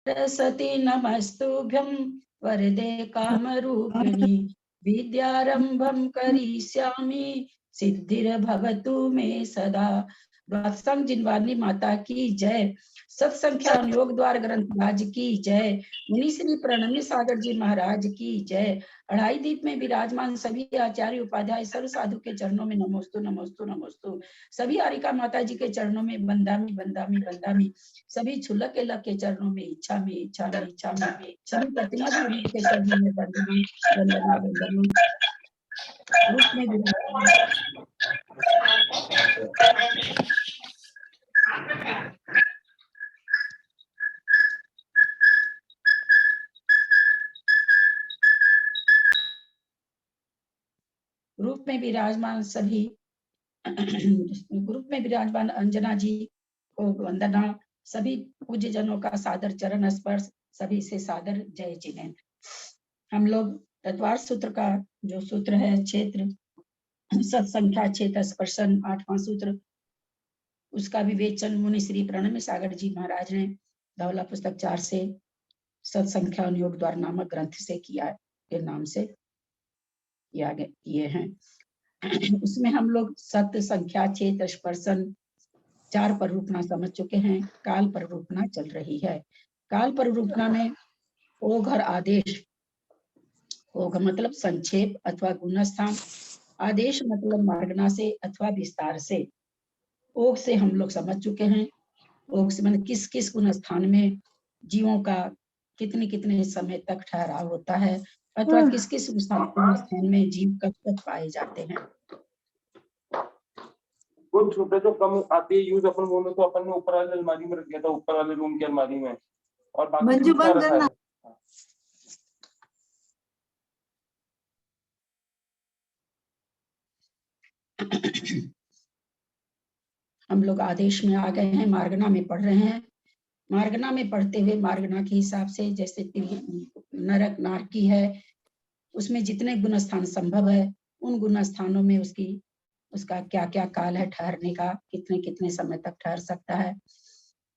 सरस्वती नमस्तुभ्यं वरदे कामरूपिणि विद्यारंभं करिष्यामि सिद्धिर्भवतु मे सदा। द्वादशांग जिनवानी माता की जय। सत्संख्या योग द्वार ग्रंथ राज की जय। मुनि श्री प्रणम्य सागर जी महाराज की जय। अढ़ाई दीप में विराजमान सभी आचार्य उपाध्याय सर्व साधु के चरणों में नमोस्तु नमोस्तु नमोस्तु। सभी आरिका माता जी के चरणों में बंदामी बंदामी बंदामी। सभी छुलक के लग के चरणों में इच्छा में इच्छा में इच्छा में। सभी प्रतिमा देवी के चरणों में वंदना वंदना रूप में ग्रुप में विराजमान सभी ग्रुप में विराजमान अंजना जी को वंदना। सभी पूज्य जनों का सादर चरण स्पर्श। सभी से सादर जय जिनेन्द्र। हम लोग तत्वार सूत्र का जो सूत्र है क्षेत्र सत्संख्या क्षेत्र स्पर्शन 8वां सूत्र, उसका विवेचन मुनि श्री प्रणम्य सागर जी महाराज ने धवला पुस्तक 4 से सत्संख्या योग द्वार नामक ग्रंथ से किया के नाम से किए हैं। उसमें हम लोग सत्य संख्या क्षेत्र स्पर्शन 4 पर रूपना समझ चुके हैं। काल पर रूपना चल रही है। काल पर रूपना में ओघ और आदेश। ओघ मतलब संक्षेप अथवा गुणस्थान, आदेश मतलब मार्गना से अथवा विस्तार से। ओघ से हम लोग समझ चुके हैं। ओघ से मतलब किस किस गुण स्थान में जीवों का कितने कितने समय तक ठहराव होता है अथवा किस किस स्थान में जीव कब तक पाए जाते हैं। कुछ छोटे तो कम आती है यूज अपन बोले तो अपन ने ऊपर वाले अलमारी में रख दिया था, ऊपर वाले रूम की अलमारी में, और बाकी रखा है। हम लोग आदेश में आ गए हैं, मार्गना में पढ़ रहे हैं। मार्गना में पढ़ते हुए मार्गना के हिसाब से जैसे नरक नारकी है, उसमें जितने गुण स्थान संभव है उन गुण स्थानों में उसका क्या क्या काल है ठहरने का, कितने कितने समय तक ठहर सकता है।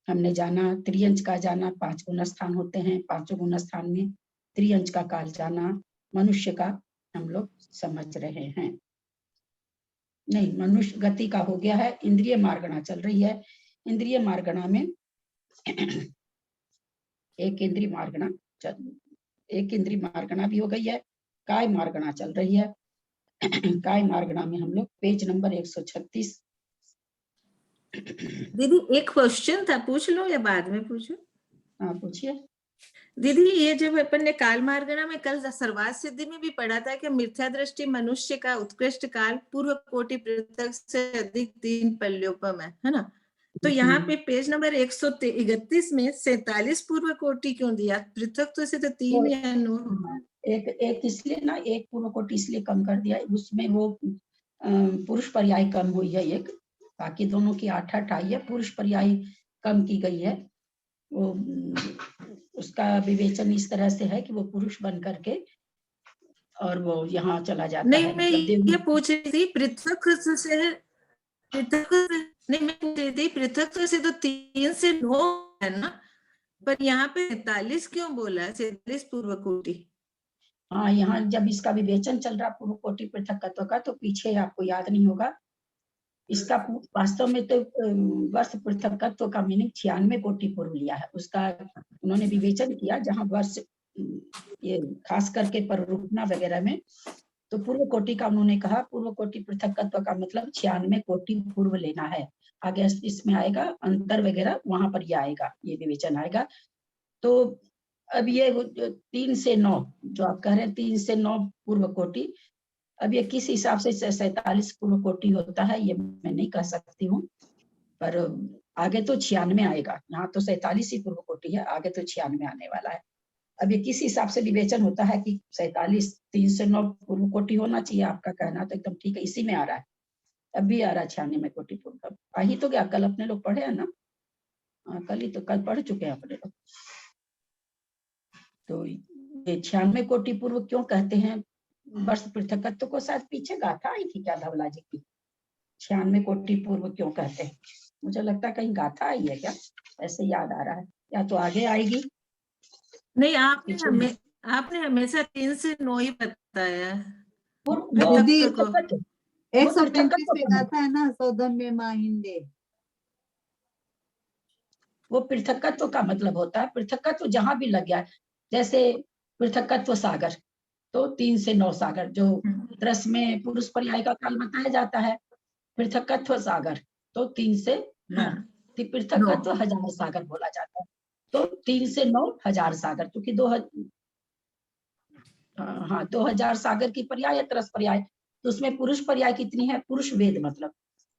हमने जाना त्रियंच का जाना, 5 गुण स्थान होते हैं। 5 गुण स्थान में त्रियंच का काल जाना। मनुष्य का हम लोग समझ रहे हैं। नहीं, मनुष्य गति का हो गया है। इंद्रिय मार्गना चल रही है। इंद्रिय मार्गना में एक इंद्रिय मार्गना भी हो गई है। काय मार्गना चल रही है। काय मार्गना में हम लोग पेज नंबर 136। दीदी एक क्वेश्चन था, पूछ लो या बाद में पूछो? हाँ पूछिए। दीदी ये जब अपन ने काल मार्गना में कल सर्वात सिद्धि में भी पढ़ा था कि मिथ्या दृष्टि मनुष्य का उत्कृष्ट काल पूर्व कोटि पृथक से अधिक 3 पल्योपम है ना? तो यहाँ पे पेज नंबर 131 में 47 पूर्व कोटि क्यों दिया? पृथक तो से तो 3 या 9। एक इसलिए ना, एक पूर्व कोटि इसलिए कम कर दिया, उसमें वो पुरुष पर्याय कम हुई है एक, बाकी दोनों की 8 आई है, पुरुष पर्याय कम की गई है। वो उसका विवेचन इस तरह से है कि वो पुरुष बन करके और वो यहाँ चला जाता नहीं, है। मैं ये पूछ रही थी पृथक से नहीं, मैं पूछ रही थी पृथक से तो 3 से 9 है ना, पर यहाँ पे 43 क्यों बोला? 47 पूर्व कोटि। हाँ, यहाँ जब इसका विवेचन चल रहा पूर्व कोटि पृथकत्व का, तो पीछे आपको याद नहीं होगा, इसका वास्तव में तो वर्ष पृथकत्व का मीनिंग 96 कोटि पूर्व लिया है। उसका उन्होंने विवेचन किया जहाँ वर्ष ये खास करके पररूपना वगैरह में, तो पूर्व कोटि का उन्होंने कहा पूर्व कोटि पृथकत्व का मतलब 96 कोटि पूर्व लेना है। आगे इसमें आएगा अंतर वगैरह, वहां पर ये आएगा, ये विवेचन आएगा। तो अब ये 3 से 9 जो आप कह रहे हैं, 3 से 9 पूर्व कोटि, अब ये किस हिसाब से 47 पूर्व कोटि होता है ये मैं नहीं कह सकती हूँ, पर आगे तो 96 आएगा। यहाँ तो 47 ही पूर्व कोटि है, आगे तो 96 आने वाला है। अब ये किस हिसाब से विवेचन होता है कि 47 3 से 9 पूर्व कोटि होना चाहिए, आपका कहना तो एकदम ठीक है, इसी में आ रहा है। अब भी आ रहा है 96 कोटि पूर्व। आ ही तो क्या, कल अपने लोग पढ़े हैं ना? कल पढ़ चुके हैं अपने लोग। तो ये 96 कोटि पूर्व क्यों कहते हैं? वर्ष पृथकत्व को शायद पीछे गाथा आई थी क्या धवला जी की? 96 कोटि पूर्व क्यों कहते हैं? मुझे लगता है कहीं गाथा आई है क्या, ऐसे याद आ रहा है, या तो आगे आएगी नहीं, आपने हमेशा 3 से 9 ही बताया वो पृथक्त्व को। पृथक्कत्व, 135 में पृथक्कत्व गाता है ना, सौदम में माहिंदे। वो पृथक्कत्व का मतलब होता है, पृथक्कत्व जहां भी लग गया है, जैसे पृथक्कत्व सागर, तो 3 से 9 सागर, जो रस में पुरुष पर्याय का काल बताया जाता है, पृथक्कत्व सागर, तो 3 से 9, हाँ, पृथक्कत्व हजार सागर बोला जाता है, तो 3 से 9 हजार सागर, क्योंकि 2000 सागर की पर्याय है तरस पर्याय, तो उसमें पुरुष पर्याय कितनी है, पुरुष वेद, मतलब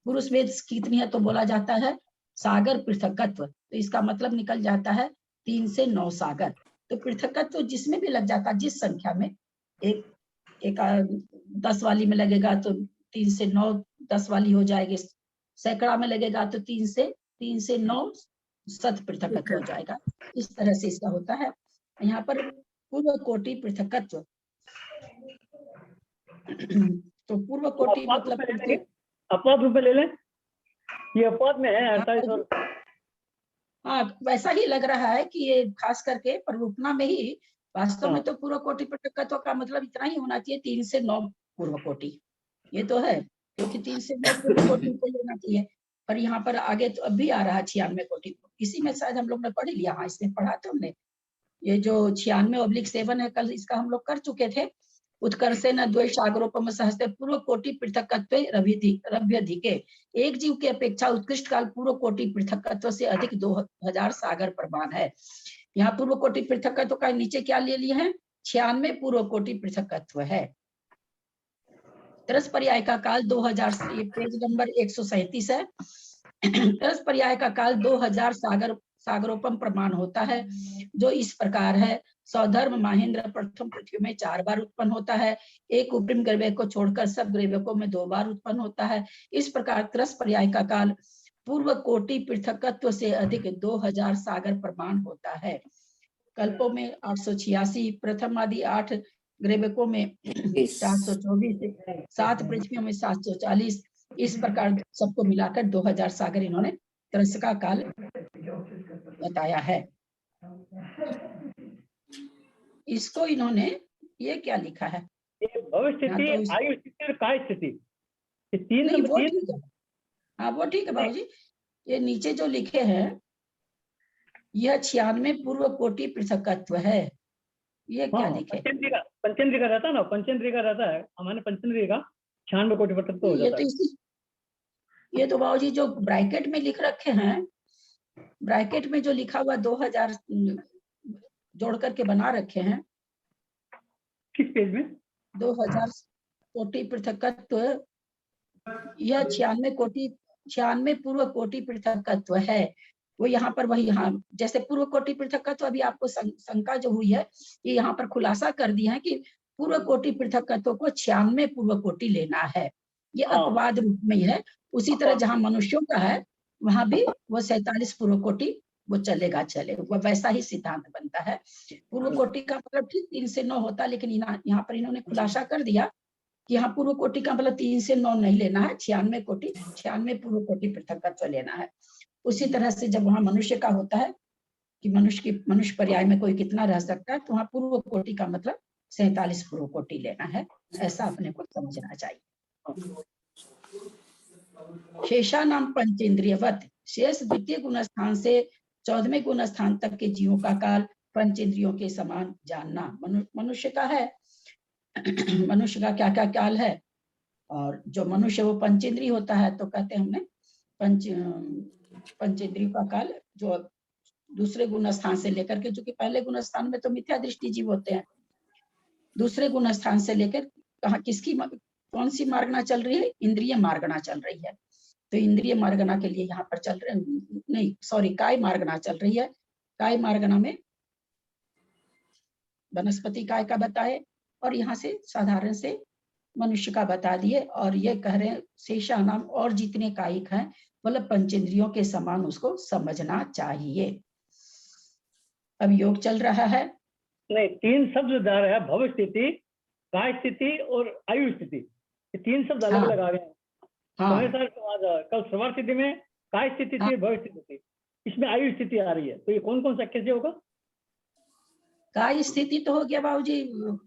पुरुष वेद कितनी है, तो बोला जाता है सागर पृथक्कत्व, तो इसका मतलब निकल जाता है 3 से 9 सागर। तो पृथक्कत्व जिसमें भी लग जाता है, जिस संख्या में, एक 10 वाली में लगेगा तो 3 से 9 10 वाली हो जाएगी, सैकड़ा में लगेगा तो 3 से 9 शत पृथक्कत्व हो जाएगा, इस तरह से इसका होता है। यहाँ पर पूर्व कोटि पृथक्कत्व, तो पूर्व कोटि मतलब अपवाद रूप में ले लें, ये अपवाद में है 48 और हाँ, वैसा ही लग रहा है कि ये खास करके प्ररूपना में ही, वास्तव में तो पूर्व कोटि पृथक्कत्व का मतलब इतना ही होना चाहिए, 3 से 9 पूर्व कोटि, ये तो है, क्योंकि 3 से 9 पूर्व कोटि को लेना चाहिए, पर यहाँ पर आगे तो अब भी आ रहा है 96 कोटि, इसी में शायद हम लोग ने पढ़ लिया, हाँ इसमें पढ़ा था हमने, ये जो 96/7 है, कल इसका हम लोग कर चुके थे। उत्कर्षेण द्वैसागरोपम सहस्ते पूर्व कोटि पृथक्कत्वे रभ्यधिके, एक जीव की अपेक्षा उत्कृष्ट काल पूर्व कोटि पृथक्कत्व से अधिक 2000 सागर प्रमाण है। यहाँ पूर्व कोटि पृथक्कत्व का नीचे क्या ले लिए हैं, 96 पूर्व कोटि पृथक्कत्व है। तरस पर्याय का काल 2000, ये पेज नंबर 137 है। तरस पर्याय का काल 2000 सागरोपम प्रमाण होता है, जो इस प्रकार है, सौधर्म महेंद्र प्रथम पृथ्वी में 4 बार उत्पन्न होता है, एक उपरिम ग्रव्य को छोड़कर सब ग्रव्यकों में 2 बार उत्पन्न होता है। इस प्रकार तरस पर्याय का काल पूर्व कोटि पृथक्कत्व से अधिक 2000 सागर प्रमाण होता है। कल्पों में 886, प्रथम आदि 8 ग्रव्यकों में 424, 7 पृथ्वियों में 740, इस प्रकार सबको मिलाकर 2000 सागर इन्होंने तरस का काल बताया है। इसको इन्होंने ये क्या लिखा है, ये भविष्य स्थिति, आयु स्थिति और काय स्थिति, ये तीन नहीं वो तीन ठीक है, हाँ वो ठीक है बाबूजी, ये नीचे जो लिखे हैं, यह 96 पूर्व कोटि पृथक्कत्व है, ये क्या लिखे, पंचेंद्रिय का रहता है ना, पंचेंद्रिय का रहता है, हमारे पंचेंद्रिय का 96 कोटि पृथक्कत्व हो जाता है। ये तो बाबूजी जो ब्रैकेट में लिख रखे हैं, ब्रैकेट में जो लिखा हुआ 2000 जोड़ करके बना रखे हैं, किस पेज में, 2000 कोटि पृथक्कत्व, यह 96 पूर्व कोटि पृथक्कत्व है, वो यहाँ पर वही, हाँ जैसे पूर्व कोटि पृथक्कत्व अभी आपको शंका जो हुई है, ये यहाँ पर खुलासा कर दिया है कि पूर्व कोटि पृथक्कत्व को 96 पूर्व कोटि लेना है, ये अपवाद रूप में ही है। उसी तरह जहाँ मनुष्यों का है, वहां भी वो 47 पूर्व कोटि वो चलेगा, वो वैसा ही सिद्धांत बनता है। पूर्व कोटि का मतलब ठीक 3 से 9 होता है, लेकिन यहाँ पर इन्होंने खुलासा कर दिया कि यहाँ पूर्व कोटि का मतलब 3 से 9 नहीं लेना है, 96 पूर्व कोटि पृथक्कत्व लेना है। उसी तरह से जब वहाँ मनुष्य का होता है कि मनुष्य पर्याय में कोई कितना रह सकता है, तो वहाँ पूर्व कोटि का मतलब 47 पूर्व कोटि लेना है, ऐसा अपने को समझना चाहिए। शेषा नाम पंचेंद्रियवत, शेष द्वितीय गुण स्थान से 14वें गुण स्थान तक के जीवों का काल पंचेंद्रियों के समान जानना। मनुष्य का है, मनुष्य का क्या क्या काल है, और जो मनुष्य वो पंचेंद्रिय होता है, तो कहते हैं हमने पंचेंद्रिय का काल, जो दूसरे गुण स्थान से लेकर के, जो कि पहले गुण स्थान में तो मिथ्या दृष्टि जीव होते हैं, दूसरे गुण स्थान से लेकर कहा किसकी कौन सी मार्गना चल रही है, इंद्रिय मार्गना चल रही है, तो इंद्रिय मार्गना के लिए यहाँ पर चल रहे, नहीं सॉरी, काय मार्गना चल रही है। काय मार्गना में वनस्पति काय का बताए, और यहाँ से साधारण से मनुष्य का बता दिए, और ये कह रहे हैं शेषा नाम और जितने कायिक हैं, मतलब पंचेंद्रियों के समान उसको समझना चाहिए। अब योग चल रहा है, नहीं 3 शब्द जा रहा है, भविष्य स्थिति, काय स्थिति और आयु स्थिति, ये 3 शब्द अलग अलग आ गए हैं। कल सवार स्थिति में काय स्थिति थी, भविष्य स्थिति थी, इसमें आयु स्थिति आ रही है, तो ये कौन कौन सा कैसे होगा? काय स्थिति तो हो गया बाबूजी,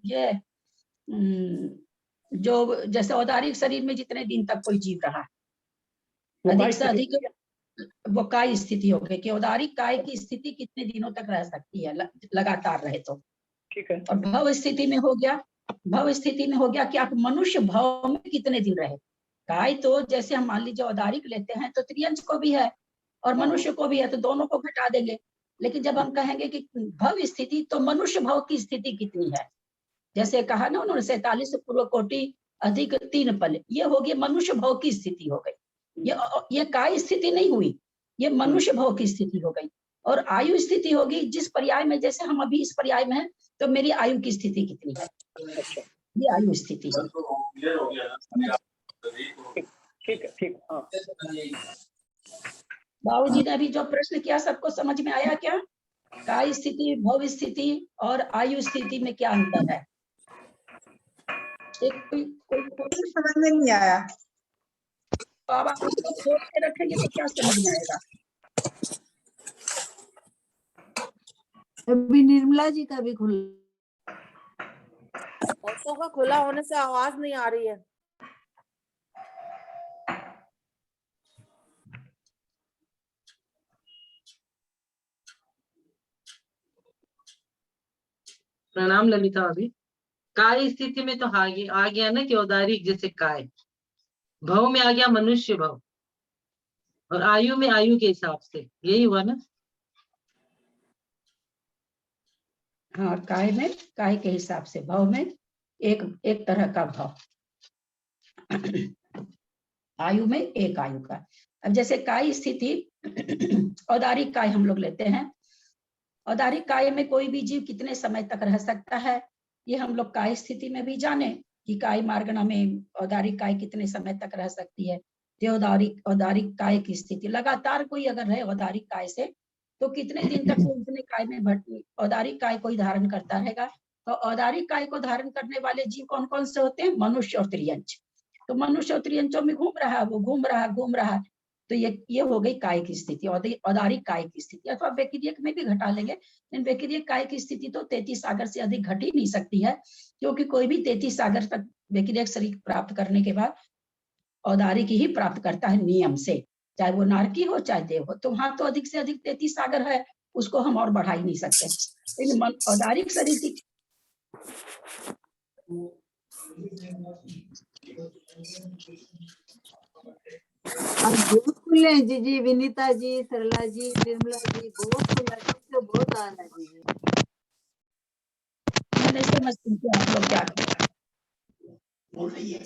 ये जो जैसे औदारिक शरीर में जितने दिन तक कोई जीव रहा, अधिक से अधिक वो काय स्थिति हो गई कि औदारिक काय की स्थिति कितने दिनों तक रह सकती है, लगातार रहे तो। ठीक है। और भव स्थिति में हो गया, भव स्थिति में हो गया कि आप मनुष्य भव में कितने दिन रहे। काय तो जैसे हम मान लीजिए औदारिक लेते हैं तो त्रियंश को भी है और मनुष्य को भी है, तो दोनों को घटा देंगे। लेकिन जब हम कहेंगे कि भव स्थिति, तो मनुष्य भव की स्थिति कितनी है, जैसे कहा ना उन्होंने 47 पूर्व कोटि अधिक 3 पल, ये हो गई मनुष्य भव की स्थिति हो गई। ये काय स्थिति नहीं हुई, ये मनुष्य भव की स्थिति हो गई। और आयु स्थिति होगी जिस पर्याय में, जैसे हम अभी इस पर्याय में है, तो मेरी आयु की स्थिति कितनी है, ये आयु स्थिति है। ठीक है, ठीक। हाँ बाबूजी ने अभी जो प्रश्न किया सबको समझ में आया क्या? काय स्थिति, भव स्थिति और आयु स्थिति में क्या अंतर है? एक कोई समझ में नहीं आया। तो अब आप उसको खोल के रखेंगे तो क्या समझ में आएगा? अभी निर्मला जी का भी खुला, औरतों का खुला होने से आवाज नहीं आ रही है। प्रणाम ललिता। अभी काय स्थिति में तो आ गया ना कि औदारिक जैसे काय, भव में आ गया मनुष्य भव, और आयु में आयु के हिसाब से, यही हुआ ना? हाँ, काय में काय के हिसाब से, भव में एक तरह का भाव, आयु में एक आयु का। अब जैसे काय स्थिति, औदारिक काय हम लोग लेते हैं। औदारिक काय में कोई भी जीव कितने समय तक रह सकता है, ये हम लोग काय स्थिति में भी जाने कि काय मार्गणा में औदारिक काय कितने समय तक रह सकती है। तो औदारिक काय की स्थिति लगातार कोई अगर रहे औदारिक काय से, तो कितने दिन तक वो उतने काय में औदारिक काय को धारण करता रहेगा। तो औदारिक काय को धारण करने वाले जीव कौन कौन से होते हैं? मनुष्य और त्रियंच। तो मनुष्य और त्रियंचों में घूम रहा, वो घूम रहा, तो ये हो गई काय की स्थिति, औदारिक काय की स्थिति। अथवा व्यक्तिक में भी घटा लेंगे, लेकिन व्यक्तिक काय की स्थिति तो 33 सागर से अधिक घट ही नहीं सकती है, क्योंकि कोई भी 33 सागर तक व्यक्तिक शरीर प्राप्त करने के बाद औदारिक ही प्राप्त करता है नियम से, चाहे वो नारकी हो चाहे देव हो। तो वहां तो अधिक से अधिक 33 सागर है, उसको हम और बढ़ा ही नहीं सकते। लेकिन औदारिक शरीर की और बहुत खुले हैं जी, विनीता जी, सरला जी, निर्मला जी, बहुत खुला है, तो बहुत आ रहा है जी। मैं नहीं समझती कि आप लोग क्या बोल रही है।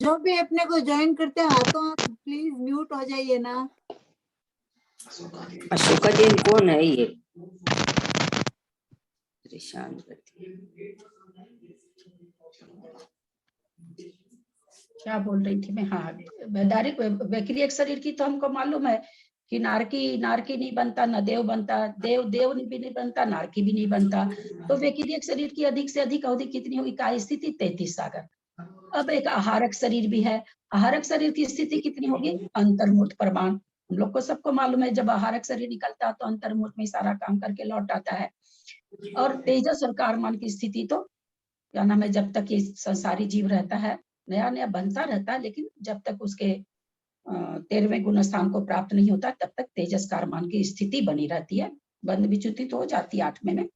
जो भी अपने को ज्वाइन करते हैं हाथों प्लीज म्यूट हो जाइए ना। अशोका जैन कौन है ये? परेशान करती है। क्या बोल रही थी मैं? हाँ, वैदारिक वैक्रियक शरीर की तो हमको मालूम है कि नारकी नहीं बनता, न देव बनता, देव भी नहीं बनता, नारकी भी नहीं बनता। तो वैक्रियक शरीर की अधिक से अधिक अवधि कितनी होगी? काय स्थिति 33 सागर। अब एक आहारक शरीर भी है, आहारक शरीर की स्थिति कितनी होगी? अंतर्मुक्त प्रमाण। हम लोग को सबको मालूम है, जब आहारक शरीर निकलता है तो अंतर्मुक्त में सारा काम करके लौट आता है। और तेजस और कारमान की स्थिति तो क्या नाम है, जब तक ये संसारी जीव रहता है, नया नया बनता रहता है, लेकिन जब तक उसके 13वें गुण स्थान को प्राप्त नहीं होता, तब तक तेजस कारमान की स्थिति बनी रहती है। बंद विच्युति तो हो जाती है 8वें में,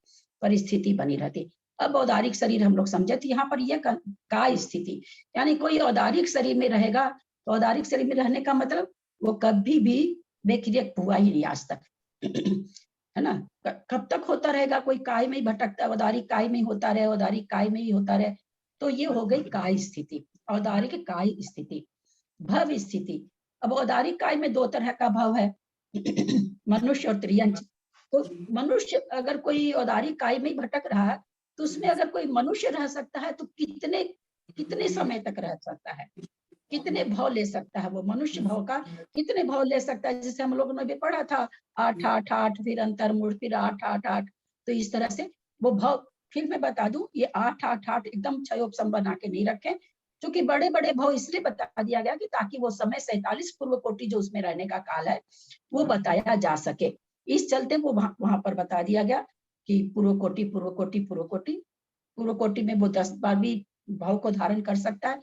पर स्थिति बनी रहती। अब औदारिक शरीर हम लोग समझे, तो यहाँ पर यह काय स्थिति, यानी कोई औदारिक शरीर में रहेगा, तो औदारिक शरीर में रहने का मतलब वो कभी भी बेक्रियक हुआ ही नहीं आज तक, है ना। कब तक होता रहेगा? कोई काय में ही भटकता, औदारिक काय में ही होता रहे, औदारिक काय में ही होता रहे। तो ये हो गई काय स्थिति, औदारिक काय स्थिति। भव स्थिति, अब औदारिक काय में 2 तरह का भव है, मनुष्य और त्रियंच। तो मनुष्य अगर कोई औदारिक काय में ही भटक रहा है, तो उसमें अगर कोई मनुष्य रह सकता है तो कितने समय तक रह सकता है, कितने भाव ले सकता है वो मनुष्य भाव का, कितने भाव ले सकता है। जैसे हम लोगों ने भी पढ़ा था 8 8 8, फिर अंतर्मुड़, फिर 8 8 8। तो इस तरह से वो भाव, फिर मैं बता दूं, ये 8 8 8 एकदम क्षयोपसम बना के नहीं रखें, क्योंकि बड़े बड़े भाव इसलिए बता दिया गया कि ताकि वो समय 47 पूर्व कोटि जो उसमें रहने का काल है वो बताया जा सके। इस चलते वो वहां पर बता दिया गया कि पूर्व कोटि पूर्व कोटि पूर्व कोटि, पूर्व कोटि में वो 10 बार भी भाव को धारण कर सकता है।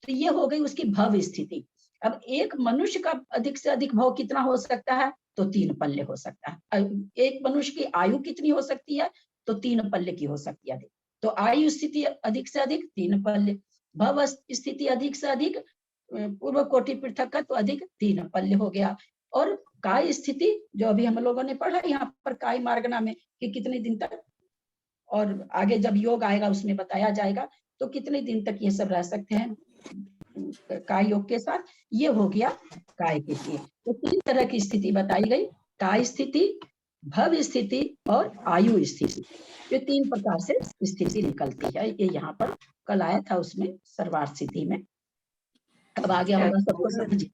तो ये हो गई उसकी भव स्थिति। अब एक मनुष्य का अधिक से अधिक भाव कितना हो सकता है? तो 3 पल्ले हो सकता है। एक मनुष्य की आयु कितनी हो सकती है? तो 3 पल्ले की हो सकती है। तो आयु स्थिति अधिक से अधिक 3 पल्ले, भव स्थिति अधिक से अधिक, पूर्व कोटि पृथकत्व अधिक 3 पल्ले हो गया। और काय स्थिति जो अभी हम लोगों ने पढ़ा यहाँ पर काय मार्गना में कि कितने दिन तक, और आगे जब योग आएगा उसमें बताया जाएगा तो कितने दिन तक ये सब रह सकते हैं काय योग के साथ। ये हो गया काय के लिए। तो 3 तरह की स्थिति बताई गई, काय स्थिति, भव स्थिति और आयु स्थिति। ये 3 प्रकार से स्थिति निकलती है। ये यहाँ पर कल आया था उसमें सर्वार्थ स्थिति में। अब आगे होगा सबको समझ।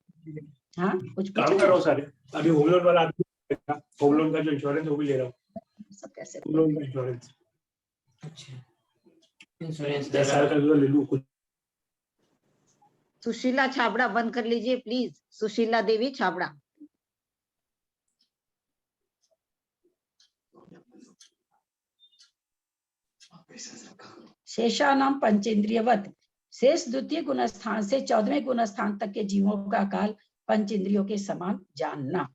हाँ कुछ काम कर रहा हूँ सारे, अभी होम लोन वाला आदमी, होम लोन का जो इंश्योरेंस वो भी ले रहा हूँ। सब कैसे होम लोन का इंश्योरेंस अच्छा इंश्योरेंस 10 साल का जो ले लूँ कुछ। सुशीला छाबड़ा बंद कर लीजिए प्लीज, सुशीला देवी छाबड़ा। शेषानाम पंचेंद्रियवत, शेष द्वितीय गुण स्थान से 14वें गुण स्थान तक के जीवों का काल पंचेंद्रियों के समान जानना।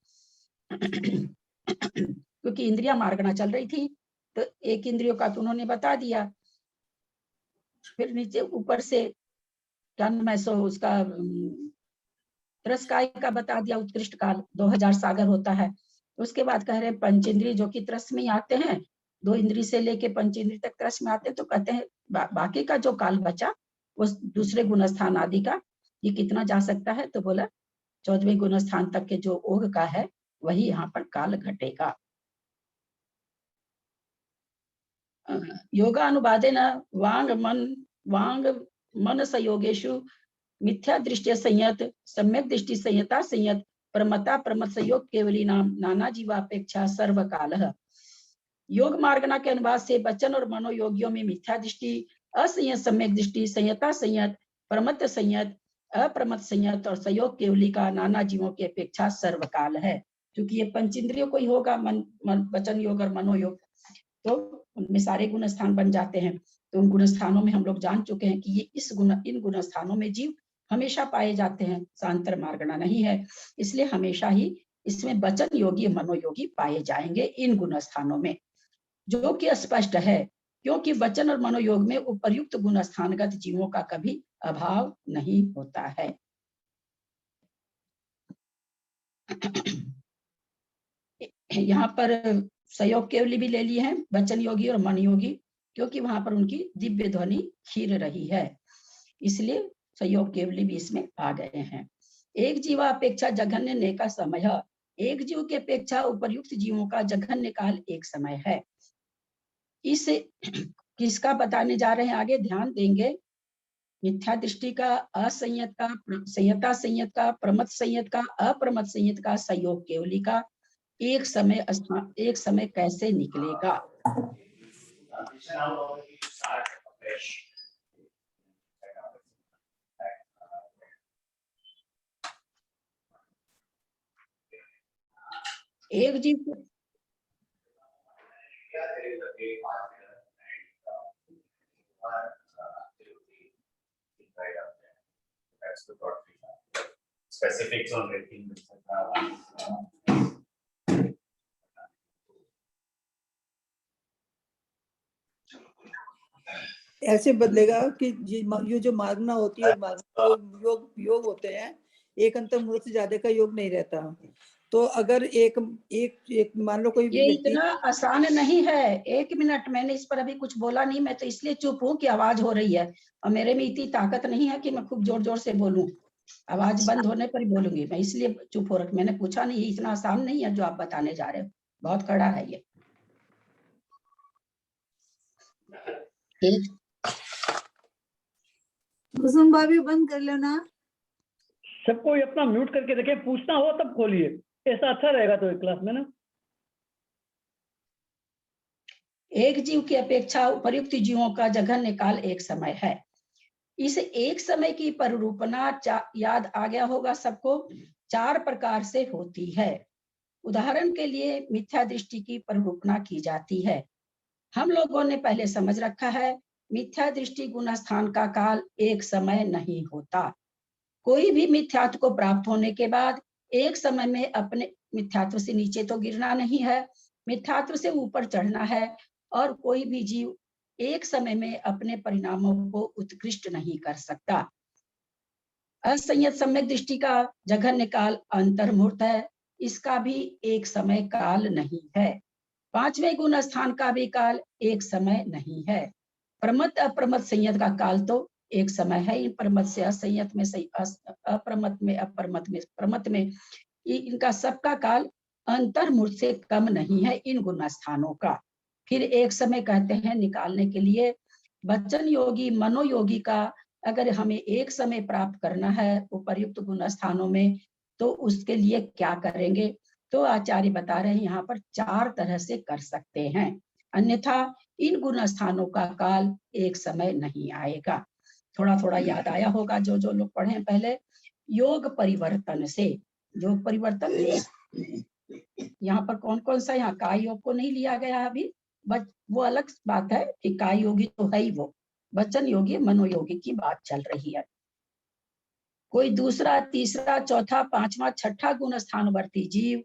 क्योंकि इंद्रिया मार्गना चल रही थी तो एक इंद्रियों का तो उन्होंने बता दिया, फिर नीचे ऊपर से क्या नाम है सो उसका त्रस्काय का बता दिया, उत्कृष्ट काल 2000 सागर होता है। उसके बाद कह रहे हैं पंचेंद्रिय जो कि त्रस में आते हैं, 2 इंद्रिय से लेके पंचेंद्रिय तक त्रस में आते हैं। तो कहते हैं बाकी का जो काल बचा वो दूसरे गुण स्थान आदि का ये कितना जा सकता है? तो बोला 14वें गुण स्थान तक के जो ओघ का है वही यहाँ पर काल घटेगा। योगानुवादेन वांग मन संयोगेषु मिथ्या दृष्टि संयत, सम्यक दृष्टि संयता संयत, प्रमता प्रमत संयोग केवली नाम नाना जीवापेक्षा सर्वकालः। योग मार्गना के अनुवाद से वचन और मनोयोगियों में मिथ्या दृष्टि, असंयत सम्यक दृष्टि, संयता संयत, प्रमत संयत, अप्रमत संयत और संयोग केवली का नाना जीवों की अपेक्षा सर्वकाल है। क्योंकि ये पंचेंद्रियों को ही होगा, मन वचन योग और मनोयोग, तो उनमें सारे गुण स्थान बन जाते हैं। तो उन गुण स्थानों में हम लोग जान चुके हैं कि ये इन गुण स्थानों में जीव हमेशा पाए जाते हैं, सांतर मार्गना नहीं है। इसलिए हमेशा ही इसमें वचन योगी मनोयोगी पाए जाएंगे इन गुण स्थानों में, जो कि स्पष्ट है क्योंकि वचन और मनोयोग में उपर्युक्त गुण स्थानगत जीवों का कभी अभाव नहीं होता है। यहाँ पर संयोग केवली भी ले लिए हैं, वचन योगी और मन योगी, क्योंकि वहां पर उनकी दिव्य ध्वनि खीर रही है, इसलिए संयोग केवली भी इसमें आ गए हैं। एक जीवा अपेक्षा जघन्य ने का समय, एक जीव की अपेक्षा उपर्युक्त जीवों का जघन्य काल एक समय है। इस किसका बताने जा रहे हैं आगे ध्यान देंगे। मिथ्या दृष्टि का, असंयत का, संयता संयत का, प्रमत संयत का, अप्रमत संयत का, संयोग केवली का एक समय कैसे निकलेगा। एक जीव specifics on rating, ऐसे बदलेगा कि ये जो मार्गना होती है, योग होते हैं, एक अंतर्मुख से ज्यादा का योग नहीं रहता। तो अगर एक मान लो कोई ये इतना आसान नहीं है। 1 मिनट, मैंने इस पर अभी कुछ बोला नहीं, मैं तो इसलिए चुप हूँ कि आवाज हो रही है और मेरे में इतनी ताकत नहीं है कि मैं खूब जोर जोर से बोलूं। आवाज बंद होने पर ही बोलूंगी मैं, इसलिए चुप हो रखा। मैंने पूछा नहीं, इतना आसान नहीं है जो आप बताने जा रहे हो, बहुत कड़ा है ये। कुसुम भाभी बंद कर लो ना। सबको अपना म्यूट करके रखे, पूछना हो तब खोलिए, ऐसा अच्छा रहेगा तो एक क्लास में ना। एक जीव की अपेक्षा उपर्युक्त जीवों का जघन्य काल एक समय है। इस एक समय की परिरूपणा याद आ गया होगा सबको, 4 प्रकार से होती है। उदाहरण के लिए मिथ्या दृष्टि की प्ररूपणा की जाती है। हम लोगों ने पहले समझ रखा है मिथ्या दृष्टि गुण स्थान का काल एक समय नहीं होता। कोई भी मिथ्यात्व को प्राप्त होने के बाद एक समय में अपने मिथ्यात्व से नीचे तो गिरना नहीं है, मिथ्यात्व से ऊपर चढ़ना है। और कोई भी जीव एक समय में अपने परिणामों को उत्कृष्ट नहीं कर सकता। असंयत सम्यक दृष्टि का जघन्य काल अंतर्मुहूर्त है, इसका भी एक समय काल नहीं है। पांचवें गुण स्थान का भी काल एक समय नहीं है। प्रमत्त अप्रमत्त संयत का काल तो एक समय है। इन प्रमत्त से असंयत में, अप्रमत्त में, अप्रमत्त में, प्रमत्त में, इनका सबका काल अंतर्मुहूर्त से कम नहीं है इन गुण स्थानों का। फिर एक समय कहते हैं निकालने के लिए वचन योगी मनोयोगी का अगर हमें एक समय प्राप्त करना है उपर्युक्त गुण स्थानों में तो उसके लिए क्या करेंगे। तो आचार्य बता रहे हैं यहाँ पर 4 तरह से कर सकते हैं, अन्यथा इन गुण स्थानों का काल एक समय नहीं आएगा। थोड़ा थोड़ा याद आया होगा जो जो लोग पढ़े पहले। योग परिवर्तन से, योग परिवर्तन यहाँ पर कौन कौन सा, यहाँ काय योग को नहीं लिया गया अभी, बट वो अलग बात है कि काय योगी तो है ही, वो वचन योगी मनोयोगी की बात चल रही है। कोई दूसरा, तीसरा, चौथा, पांचवा, छठा गुण स्थानवर्ती जीव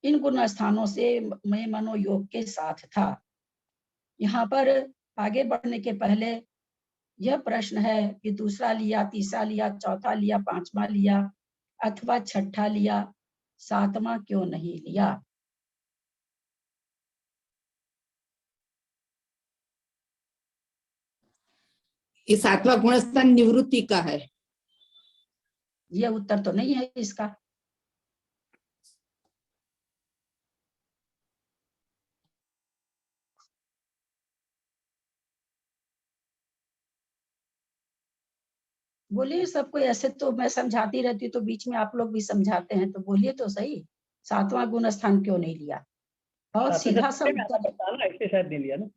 इन गुण स्थानों से मैं मनोयोग के साथ था। यहाँ पर आगे बढ़ने के पहले यह प्रश्न है कि दूसरा लिया, तीसरा लिया, चौथा लिया, पांचवा लिया अथवा छठा लिया, सातवां क्यों नहीं लिया। ये 7वां गुणस्थान निवृत्ति का है। यह उत्तर तो नहीं है इसका। बोलिए सबको, ऐसे तो मैं समझाती रहती हूँ तो बीच में आप लोग भी समझाते हैं, तो बोलिए तो सही, 7वां गुण स्थान क्यों नहीं लिया। बहुत सीधा सा उत्तर। ऐसे शायद नहीं लिया ना।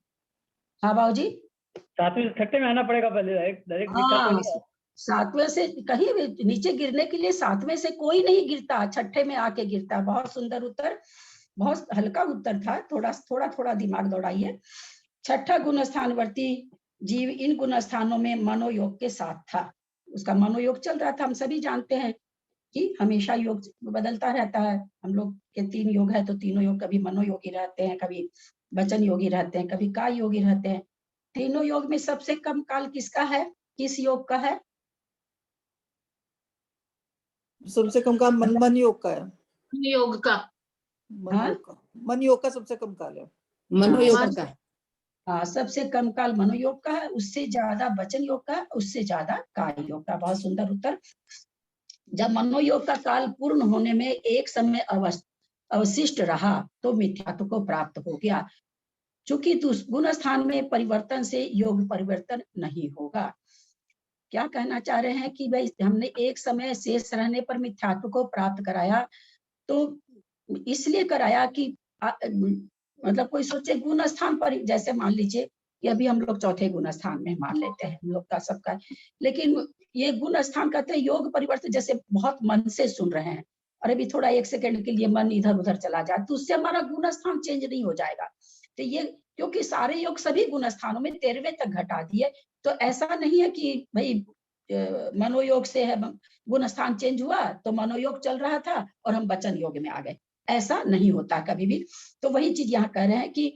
हाँ बाबूजी, 7वें से 6ठे में आना पड़ेगा पहले, डायरेक्ट हाँ 7वें से कहीं भी नीचे गिरने के लिए 7वें से कोई नहीं गिरता, छठे में आके गिरता। बहुत सुंदर उत्तर, बहुत हल्का उत्तर था। थोड़ा थोड़ा दिमाग दौड़ाइए। छठा गुण स्थानवर्ती जीव इन गुण स्थानों में मनोयोग के साथ था। उसका मनोयोग चल रहा था। हम सभी जानते हैं कि हमेशा योग बदलता रहता है। हम लोग के 3 योग है तो तीनों योग कभी मनोयोगी रहते हैं, कभी वचन योगी रहते हैं, कभी काय योगी रहते हैं। तीनों योग में सबसे कम काल किसका है, किस योग का है। सबसे कम काल मन योग का है। योग का, मन योग का सबसे कम काल है। मनोयोग का, हाँ सबसे कम काल मनोयोग का है, उससे ज्यादा वचन योग का है, उससे ज्यादा काय योग का। बहुत सुंदर उत्तर। जब मनोयोग का काल पूर्ण होने में एक समय अवशिष्ट रहा तो मिथ्यात्व को प्राप्त हो गया। चूंकि गुण स्थान में परिवर्तन से योग परिवर्तन नहीं होगा। क्या कहना चाह रहे हैं कि भाई हमने एक समय शेष रहने पर मिथ्यात्व को प्राप्त कराया, तो इसलिए कराया कि मतलब कोई सोचे गुण स्थान पर, जैसे मान लीजिए कि अभी हम लोग चौथे गुण स्थान में मान लेते हैं हम लोग का सबका, लेकिन ये गुण स्थान कहते हैं योग परिवर्तन। जैसे बहुत मन से सुन रहे हैं और अभी थोड़ा 1 सेकंड के लिए मन इधर उधर चला जाए तो उससे हमारा गुण स्थान चेंज नहीं हो जाएगा। तो ये क्योंकि सारे योग सभी गुण स्थानों में 13वें तक घटा दिए, तो ऐसा नहीं है कि भाई मनोयोग से है गुण स्थान चेंज हुआ तो मनोयोग चल रहा था और हम वचन योग में आ गए, ऐसा नहीं होता कभी भी। तो वही चीज यहाँ कह रहे हैं कि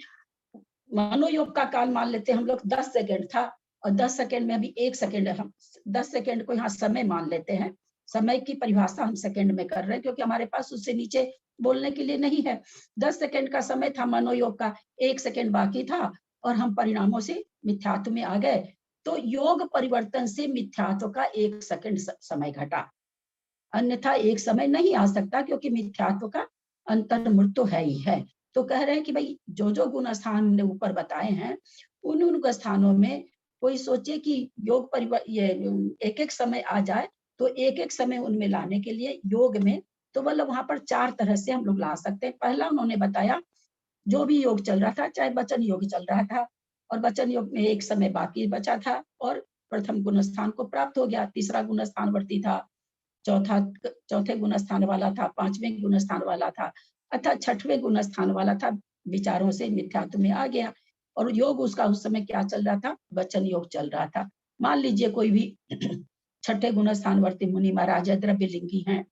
मनोयोग का काल मान लेते हैं हम लोग 10 सेकंड था और 10 सेकंड में अभी 1 सेकंड, हम 10 सेकंड को यहाँ समय मान लेते हैं। समय की परिभाषा हम सेकंड में कर रहे हैं क्योंकि हमारे पास उससे नीचे बोलने के लिए नहीं है। 10 सेकंड का समय था मनोयोग का, 1 सेकंड बाकी था और हम परिणामों से मिथ्यात्व में आ गए। तो योग परिवर्तन से मिथ्यात्व का 1 सेकंड समय घटा, अन्यथा एक समय नहीं आ सकता क्योंकि मिथ्यात्व का अंतर्मुहूर्त तो है ही है। तो कह रहे हैं कि भाई जो जो गुण स्थान ने ऊपर बताए हैं उन स्थानों में कोई सोचे कि योग परिवर्तन ये एक एक समय आ जाए तो एक एक समय उनमें लाने के लिए योग में, तो मतलब वहां पर 4 तरह से हम लोग ला सकते हैं। पहला उन्होंने बताया जो भी योग चल रहा था, चाहे वचन योग चल रहा था और वचन योग में एक समय बाकी बचा था और प्रथम गुण स्थान को प्राप्त हो गया, तीसरा गुण स्थान वर्ती था, चौथे गुण स्थान वाला था, 5वें गुण स्थान वाला था, अथवा 6वें गुण स्थान वाला था, विचारों से मिथ्यात्व में आ गया। और योग उसका उस समय क्या चल रहा था? वचन योग चल रहा था। मान लीजिए कोई भी 6ठे गुण स्थान वर्ती मुनि महाराज द्रव्यलिंगी हैं,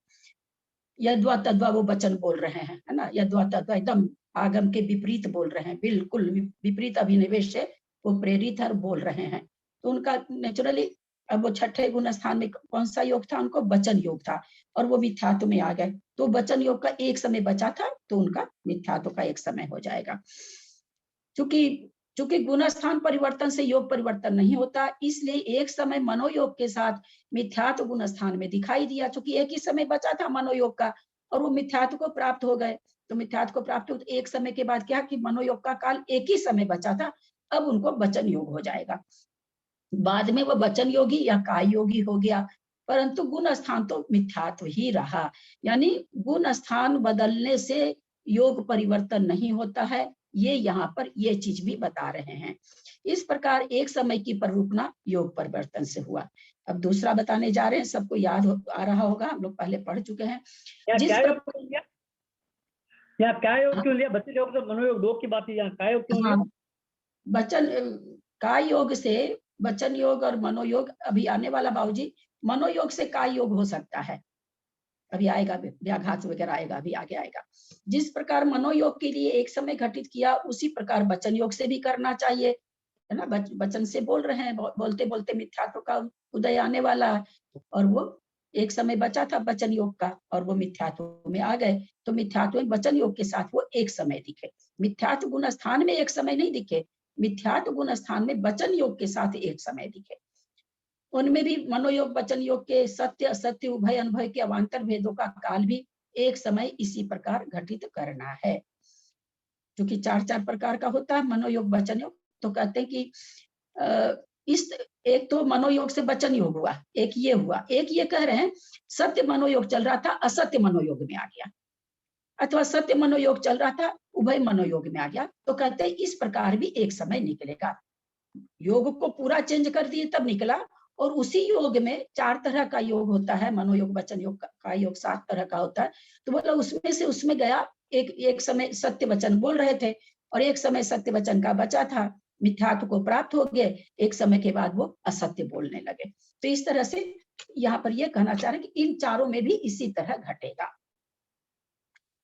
यद्वा तद्वा वो वचन बोल रहे हैं, है ना, यद्वा तद्वा एकदम आगम के विपरीत बोल रहे हैं, बिल्कुल विपरीत अभिनिवेश से वो प्रेरित है और बोल रहे हैं। तो उनका नेचुरली अब वो 6ठे गुण स्थान में कौन सा योग था? उनको वचन योग था, और वो मिथ्यात्व में आ गए। तो वचन योग का एक समय बचा था, तो उनका मिथ्यात्व का एक समय हो जाएगा। चूंकि गुण स्थान परिवर्तन से योग परिवर्तन नहीं होता, इसलिए एक समय मनोयोग के साथ मिथ्यात्व गुण स्थान में दिखाई दिया। चूंकि एक ही समय बचा था मनोयोग का, और वो मिथ्यात्व को प्राप्त हो गए। तो मिथ्यात्व को प्राप्त हो, एक समय के बाद क्या कि मनोयोग का काल एक ही समय बचा था, अब उनको वचन योग हो जाएगा। बाद में वो वचन योगी या काय योगी हो गया, परंतु गुण स्थान तो मिथ्यात्व ही रहा। यानी गुण स्थान बदलने से योग परिवर्तन नहीं होता है, ये यहाँ पर ये चीज भी बता रहे हैं। इस प्रकार एक समय की परिरूपणा योग परिवर्तन से हुआ। अब दूसरा बताने जा रहे हैं, सबको याद आ रहा होगा, हम लोग पहले पढ़ चुके हैं। क्या योग क्यों लिया? वचन योग तो मनोयोग दो की बात है, यहाँ काय योग क्यों लिया? वचन काय योग से वचन योग और मनोयोग अभी आने वाला बाबूजी, मनोयोग से काय योग हो सकता है, अभी आएगा, व्याघात वगैरह आएगा, अभी आगे आएगा। जिस प्रकार मनोयोग के लिए एक समय घटित किया, उसी प्रकार वचन योग से भी करना चाहिए, है ना। वचन से बोल रहे हैं, बोलते बोलते मिथ्यात्व का उदय आने वाला है, और वो एक समय बचा था वचन योग का, और वो मिथ्यात्व में आ गए। तो मिथ्यात्व में वचन योग के साथ वो एक समय दिखे, मिथ्यात्व गुण स्थान में एक समय नहीं दिखे, मिथ्यात्व गुण स्थान में वचन योग के साथ एक समय दिखे। उनमें भी मनोयोग वचन योग के सत्य असत्य उभय अनुभव के अवान्तर भेदों का काल भी एक समय इसी प्रकार घटित करना है। क्योंकि 4 प्रकार का होता है मनोयोग वचन योग, तो कहते हैं कि इस एक तो मनोयोग से वचन योग हुआ, एक ये हुआ, एक ये कह रहे हैं सत्य मनोयोग चल रहा था, असत्य मनोयोग में आ गया, अथवा सत्य मनोयोग चल रहा था, उभय मनोयोग में आ गया। तो कहते हैं इस प्रकार भी एक समय निकलेगा। योग को पूरा चेंज कर दिए तब निकला, और उसी योग में 4 तरह का योग होता है, मनोयोग वचन योग का योग 7 तरह का होता है। तो बोला उसमें से उसमें गया, एक समय सत्य वचन बोल रहे थे, और एक समय सत्य वचन का बचा था, मिथ्यात्व को प्राप्त हो गए, एक समय के बाद वो असत्य बोलने लगे। तो इस तरह से यहाँ पर ये कहना चाह रहे हैं कि इन चारों में भी इसी तरह घटेगा।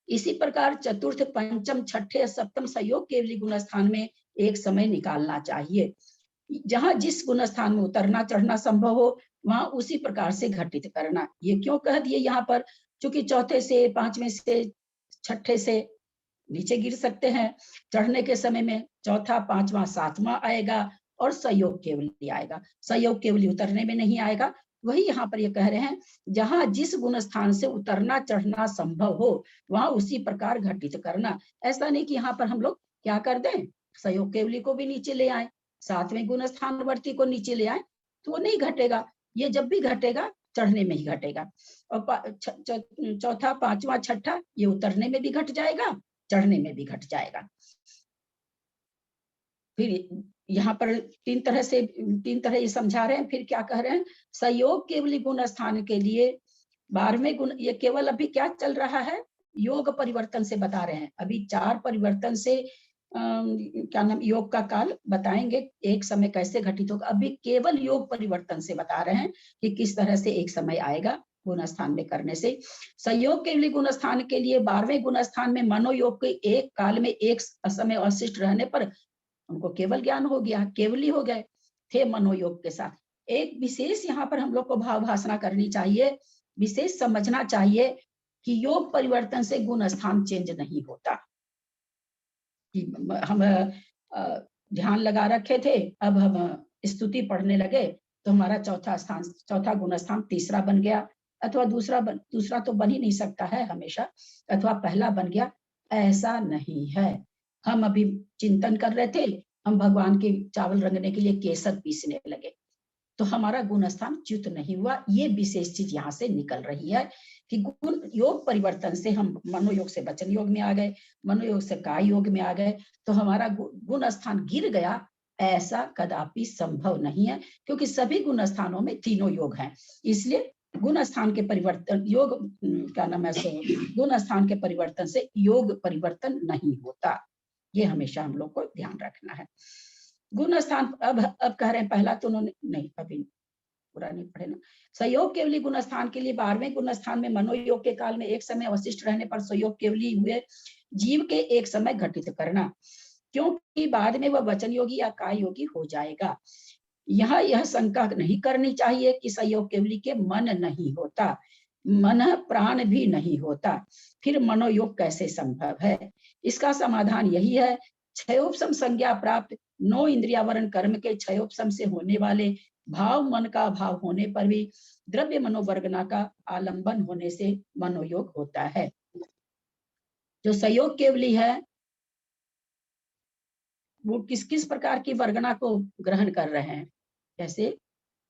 इसी प्रकार चतुर्थ पंचम छठे सप्तम सहयोग केवली गुण स्थान में एक समय निकालना चाहिए। जहां जिस गुण स्थान में उतरना चढ़ना संभव हो, वहां उसी प्रकार से घटित करना। ये क्यों कह दिए यहाँ पर? क्योंकि चौथे से, 5वें से, 6ठे से नीचे गिर सकते हैं, चढ़ने के समय में चौथा, 5वां, 7वां आएगा, और सहयोग केवली आएगा। सहयोग केवली उतरने में नहीं आएगा। वही यहाँ पर ये कह रहे हैं, जहां जिस गुण स्थान से उतरना चढ़ना संभव हो, वहां उसी प्रकार घटित करना। ऐसा नहीं कि यहाँ पर हम लोग क्या कर दें, सहयोग केवली को भी नीचे ले आए, 7वें गुण स्थानवर्ती को नीचे ले आए, तो वो नहीं घटेगा। ये जब भी घटेगा चढ़ने में ही घटेगा। और चौथा, 5वां, 6ठा ये उतरने में भी घट जाएगा, चढ़ने में भी घट जाएगा। फिर यहाँ पर 3 तरह ये समझा रहे हैं। फिर क्या कह रहे हैं? सहयोग केवली गुण स्थान के लिए 12वें गुण, ये केवल अभी क्या चल रहा है, योग परिवर्तन से बता रहे हैं। अभी 4 परिवर्तन से क्या नाम, योग का काल बताएंगे, एक समय कैसे घटित होगा। अभी केवल योग परिवर्तन से बता रहे हैं कि किस तरह से एक समय आएगा गुण स्थान में करने से। सहयोग केवली गुण स्थान के लिए 12वें गुण स्थान में मनोयोग के एक काल में एक समय अवशिष्ट रहने पर उनको केवल ज्ञान हो गया, केवली हो गए थे मनोयोग के साथ। एक विशेष यहाँ पर हम लोग को भाव भाषणा करनी चाहिए, विशेष समझना चाहिए कि योग परिवर्तन से गुण स्थान चेंज नहीं होता। कि हम ध्यान लगा रखे थे, अब हम स्तुति पढ़ने लगे तो हमारा चौथा गुण स्थान तीसरा बन गया, अथवा दूसरा तो बन ही नहीं सकता है हमेशा, अथवा पहला बन गया। ऐसा नहीं है। हम अभी चिंतन कर रहे थे, हम भगवान के चावल रंगने के लिए केसर पीसने लगे, तो हमारा गुण स्थान च्युत नहीं हुआ। ये विशेष चीज यहाँ से निकल रही है कि गुण योग परिवर्तन से हम मनोयोग से वचन योग में आ गए, मनोयोग से काय योग में आ गए, तो हमारा गुण स्थान गिर गया, ऐसा कदापि संभव नहीं है। क्योंकि सभी गुण स्थानों में तीनों योग हैं, इसलिए गुण स्थान के परिवर्तन योग क्या नाम है सो गुण स्थान के परिवर्तन से योग परिवर्तन नहीं होता, ये हमेशा हम लोग को ध्यान रखना है। गुण स्थान अब कह रहे हैं, पहला तो उन्होंने नहीं अभी पूरा नहीं पढ़े ना। संयोग केवली गुण स्थान के लिए 12वें गुण स्थान में मनोयोग के काल में एक समय अवशिष्ट रहने पर संयोग केवली हुए जीव के एक समय घटित करना, क्योंकि बाद में वह वचन योगी या काय योगी हो जाएगा। यह शंका नहीं करनी चाहिए कि संयोग केवली के मन नहीं होता, मन प्राण भी नहीं होता, फिर मनोयोग कैसे संभव है? इसका समाधान यही है, क्षयोपशम संज्ञा प्राप्त 9 इंद्रियावरण कर्म के क्षयोपशम से होने वाले भाव मन का अभाव होने पर भी द्रव्य मनोवर्गना का आलंबन होने से मनोयोग होता है। जो संयोग केवली है वो किस किस प्रकार की वर्गना को ग्रहण कर रहे हैं? जैसे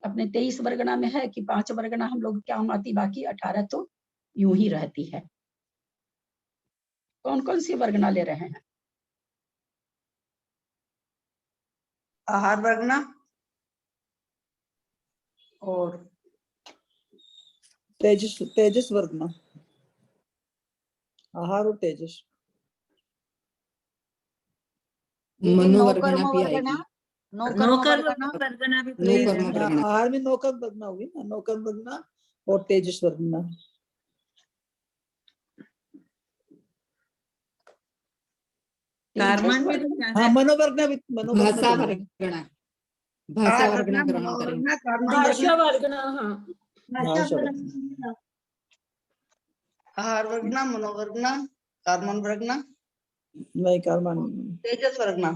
अपने 23 वर्गना में है कि 5 वर्गना हम लोग क्या आती, बाकी 18 तो यूं ही रहती है। कौन कौन सी वर्गना ले रहे हैं? आहार वर्गना और तेजस वर्गना, आहार और तेजस। मनोवर्गना भी आएगी। आहार में नौकर्म वर्गना होगी ना, नौकर्म वर्गना और तेजस वर्गना। हाँ मनोवर्गना भी, भाषा वर्गना, भाषा वर्गना ग्रहण करेंगे। भाषा वर्गना, हाँ आहार वर्गना, मनोवर्गना, कर्मण वर्गना, नहीं कर्मण, तेजस वर्गना।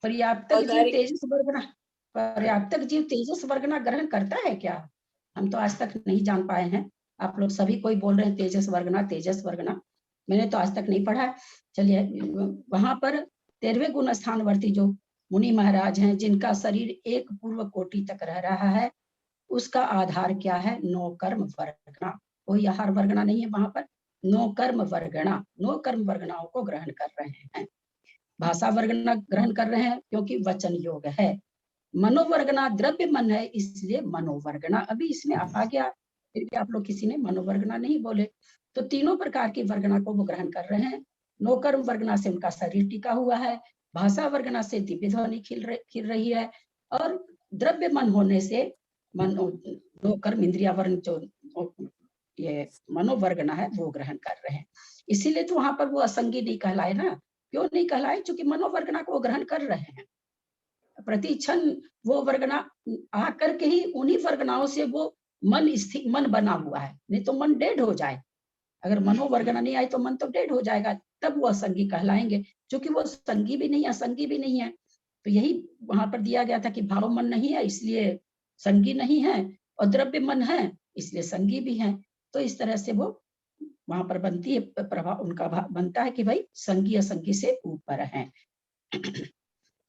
पर्याप्तक जीव तेजस वर्गना ग्रहण करता है क्या? हम तो आज तक नहीं जान पाए हैं। आप लोग सभी कोई बोल रहे हैं तेजस वर्गना, मैंने तो आज तक नहीं पढ़ा है। चलिए वहां पर 13वें गुण स्थानवर्ती जो मुनि महाराज हैं, जिनका शरीर एक पूर्व कोटि तक रह रहा है, उसका आधार क्या है? 9 कर्म वर्गना, कोई आहार वर्गना नहीं है वहां पर। 9 कर्म वर्गनाओं को ग्रहण कर रहे हैं। भाषा वर्गना ग्रहण कर रहे हैं क्योंकि वचन योग है। मनोवर्गना द्रव्य मन है, इसलिए मनोवर्गना। अभी इसमें आ गया, फिर भी आप लोग किसी ने मनोवर्गना नहीं बोले। तो तीनों प्रकार की वर्गना को वो ग्रहण कर रहे हैं। 9 कर्म वर्गना से उनका शरीर टिका हुआ है, भाषा वर्गना से दिव्य ध्वनि खिल रही है, और द्रव्य मन होने से 9 कर्म इंद्रिया वर्ण जो ये मनोवर्गना है वो ग्रहण कर रहे हैं। इसीलिए तो वहां पर वो असंगी नहीं कहलाए ना। क्यों नहीं कहलाए? क्योंकि मनोवर्गना को वो ग्रहण कर रहे हैं। प्रति क्षण वो वर्गना आकर के ही उन्हीं वर्गनाओं से वो मन बना हुआ है, नहीं तो मन डेड हो जाए। अगर मनोवर्गना नहीं आई तो मन तो डेड हो जाएगा, तब वो असंगी कहलाएंगे। क्योंकि वो संगी भी नहीं, असंगी भी नहीं है। तो यही वहां पर दिया गया था कि भाव मन नहीं है इसलिए संगी नहीं है, और द्रव्य मन है इसलिए संगी भी है। तो इस तरह से वो वहां पर बनती है, प्रभाव उनका बनता है कि भाई संगी असंगी से ऊपर है।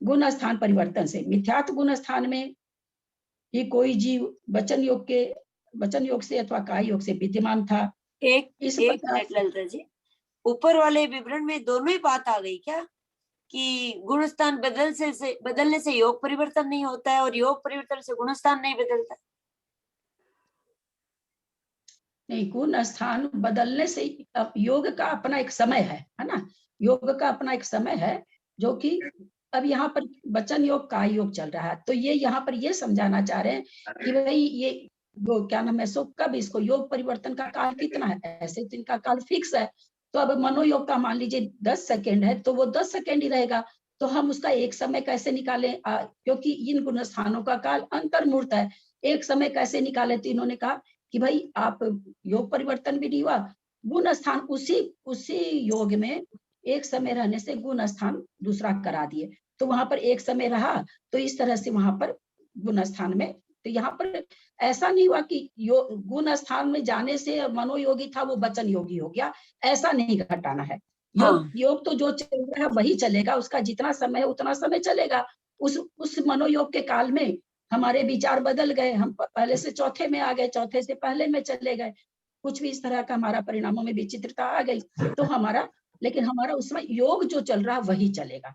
गुण स्थान परिवर्तन से मिथ्यात्व गुण स्थान में ही कोई जीव वचन योग से अथवा काय योग से विद्यमान था। एक ललिता जी, ऊपर वाले विवरण में दोनों ही बात आ गई क्या कि गुण स्थान बदलने से योग परिवर्तन नहीं होता है और योग परिवर्तन से गुण स्थान नहीं बदलता? नहीं, गुण स्थान बदलने से योग का अपना एक समय है ना। योग का अपना एक समय है जो कि अब यहाँ पर वचन योग काय योग चल रहा है। तो ये यहाँ पर ये समझाना चाह रहे हैं कि भाई ये वो क्या नाम है सो कब इसको योग परिवर्तन का काल कितना है? ऐसे तो इनका काल फिक्स है। तो अब मनोयोग का मान लीजिए 10 सेकेंड है तो वो 10 सेकेंड ही रहेगा। तो हम उसका एक समय कैसे निकालें? क्योंकि इन गुण स्थानों का काल अंतर्मूर्त है, एक समय कैसे निकाले? तो इन्होंने कहा कि भाई आप योग परिवर्तन भी नहीं हुआ, गुण स्थान उसी योग में एक समय रहने से गुण स्थान दूसरा करा दिए, तो वहां पर एक समय रहा। तो इस तरह से वहां पर गुण स्थान में, तो यहाँ पर ऐसा नहीं हुआ कि गुण स्थान में जाने से मनोयोगी था वो वचन योगी हो गया, ऐसा नहीं घटाना है। योग तो जो चल रहा है वही चलेगा, उसका जितना समय है उतना समय चलेगा। उस मनोयोग के काल में हमारे विचार बदल गए, हम पहले से चौथे में आ गए, चौथे से पहले में चले गए, कुछ भी इस तरह का हमारा परिणामों में विचित्रता आ गई। तो लेकिन हमारा उसमें योग जो चल रहा है वही चलेगा।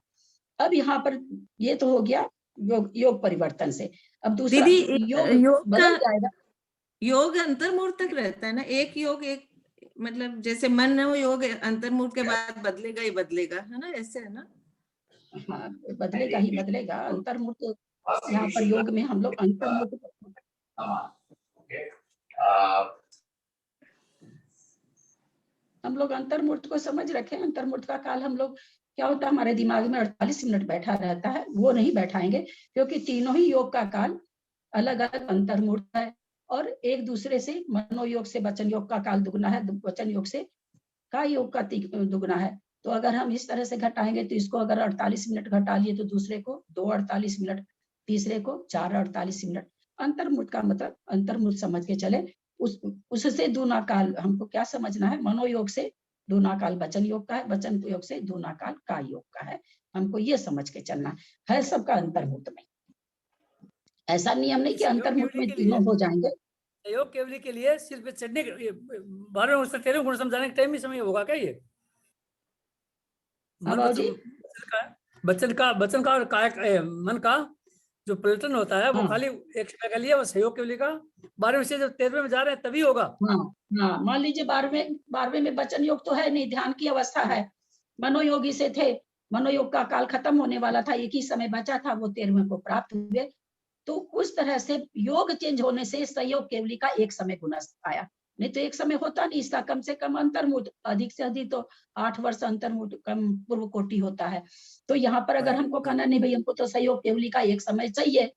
अब यहाँ पर ये तो हो गया योग परिवर्तन से। अब दूसरा दीदी योग योग बदल का जाएगा। योग अंतर्मुहूर्त तक रहता है ना, एक योग एक मतलब जैसे मन योग अंतर्मुहूर्त के बाद बदलेगा ही बदलेगा, है ना, ऐसे है ना? हाँ, बदलेगा ही बदलेगा। अंतर्मुहूर्त यहाँ पर योग में हम लोग अंतर्मुहूर्त को समझ रखें। अंतर्मुहूर्त का काल हम लोग क्या होता है, हमारे दिमाग में 48 मिनट बैठा रहता है, वो नहीं बैठाएंगे, क्योंकि तीनों ही योग का काल अलग अलग अंतर्मुहूर्त है और एक दूसरे से मनोयोग से वचन योग का काल दुगना है, वचन योग से काय योग का दुगना है। तो अगर हम इस तरह से घटाएंगे तो इसको अगर 48 मिनट घटा लिए तो दूसरे को 2 48 मिनट, तीसरे को 4 48 मिनट। अंतर्मुहूर्त का मतलब अंतर्मुहूर्त समझ के चले, उससे दूना काल हमको क्या समझना है, मनोयोग से दूना काल वचन योग का है, वचन योग से दूना काल काय योग का है। हमको ये समझ के चलना है सबका अंतर्मुहूर्त में। ऐसा नियम नहीं कि अंतर्मुहूर्त में तीनों हो जाएंगे। योग केवली के लिए सिर्फ चढ़ने 12वें गुण से 13वें गुण समझाने के टाइम ही समय होगा क्या ये? वचन का और काय मन का जो परिवर्तन होता है वो खाली एक समय के लिए, वो सहयोग केवली का 12वें से जब 13वें में जा रहे हैं तभी होगा। हाँ, मान लीजिए 12वें में वचन योग तो है नहीं, ध्यान की अवस्था है, मनोयोगी से थे, मनोयोग का काल खत्म होने वाला था, एक ही समय बचा था, वो 13वें को प्राप्त हुए। तो उस तरह से योग चेंज होने से सहयोग केवली का एक समय गुणस्थ आया, नहीं तो एक समय होता नहीं। इसका कम से कम अंतर्मुहूर्त, अधिक से अधिक तो 8 वर्ष अंतर्मुहूर्त कम पूर्व कोटि होता है। तो यहाँ पर अगर हमको कहना नहीं भाई हमको तो सहयोग केवली का एक समय चाहिए,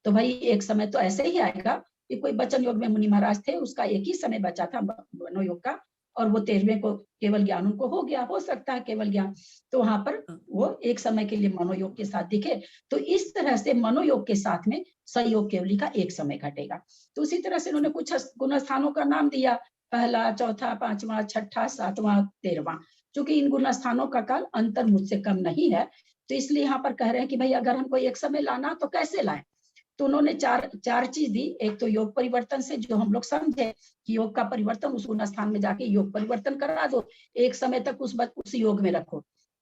तो भाई एक समय तो ऐसे ही आएगा कि कोई वचन योग में मुनि महाराज थे, उसका एक ही समय बचा था मनोयोग का, और वो 13वें को केवल ज्ञान उनको हो गया, हो सकता है केवल ज्ञान, तो वहां पर वो एक समय के लिए मनोयोग के साथ दिखे। तो इस तरह से मनोयोग के साथ में सहयोग केवली का एक समय घटेगा। तो उसी तरह से उन्होंने कुछ गुण स्थानों का नाम दिया, पहला, चौथा, पांचवा, छठा, सातवां, 13वां। चूंकि इन गुण स्थानों का काल अंतर्मुहूर्त से कम नहीं है, तो इसलिए यहाँ पर कह रहे हैं कि भाई अगर हमको एक समय लाना तो कैसे लाएं। तो उन्होंने चार चीज दी। एक तो योग परिवर्तन से, जो हम लोग समझे कि योग का परिवर्तन, उस गुण स्थान में जाके योग परिवर्तन करा दो, एक समय तक उस योग में रखो।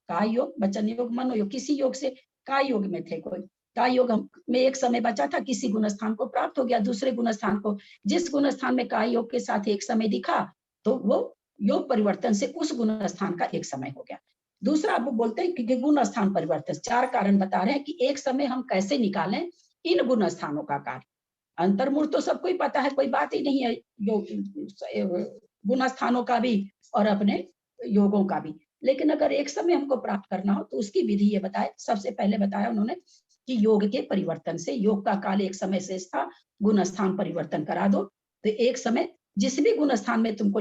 काय योग, वचन योग, मनोयोग, किसी योग से काय योग में थे कोई, काय योग में एक समय बचा था, किसी गुण स्थान को प्राप्त हो गया, दूसरे गुण स्थान को, जिस गुण स्थान में काय योग के साथ एक समय दिखा तो वो योग परिवर्तन से उस गुण स्थान का एक समय हो गया। दूसरा अब बोलते हैं कि गुण स्थान परिवर्तन, 4 कारण बता रहे हैं कि एक समय हम कैसे निकालें इन गुण स्थानों का काल। अंतर्मुहूर्त तो सबको ही पता है, कोई बात ही नहीं है, गुण स्थानों का भी और अपने योगों का भी। लेकिन अगर एक समय हमको प्राप्त करना हो तो उसकी विधि ये बताए। सबसे पहले बताया उन्होंने कि योग के परिवर्तन से, योग का काल एक समय शेष था, गुण स्थान परिवर्तन करा दो, तो एक समय जिस भी गुण स्थान में तुमको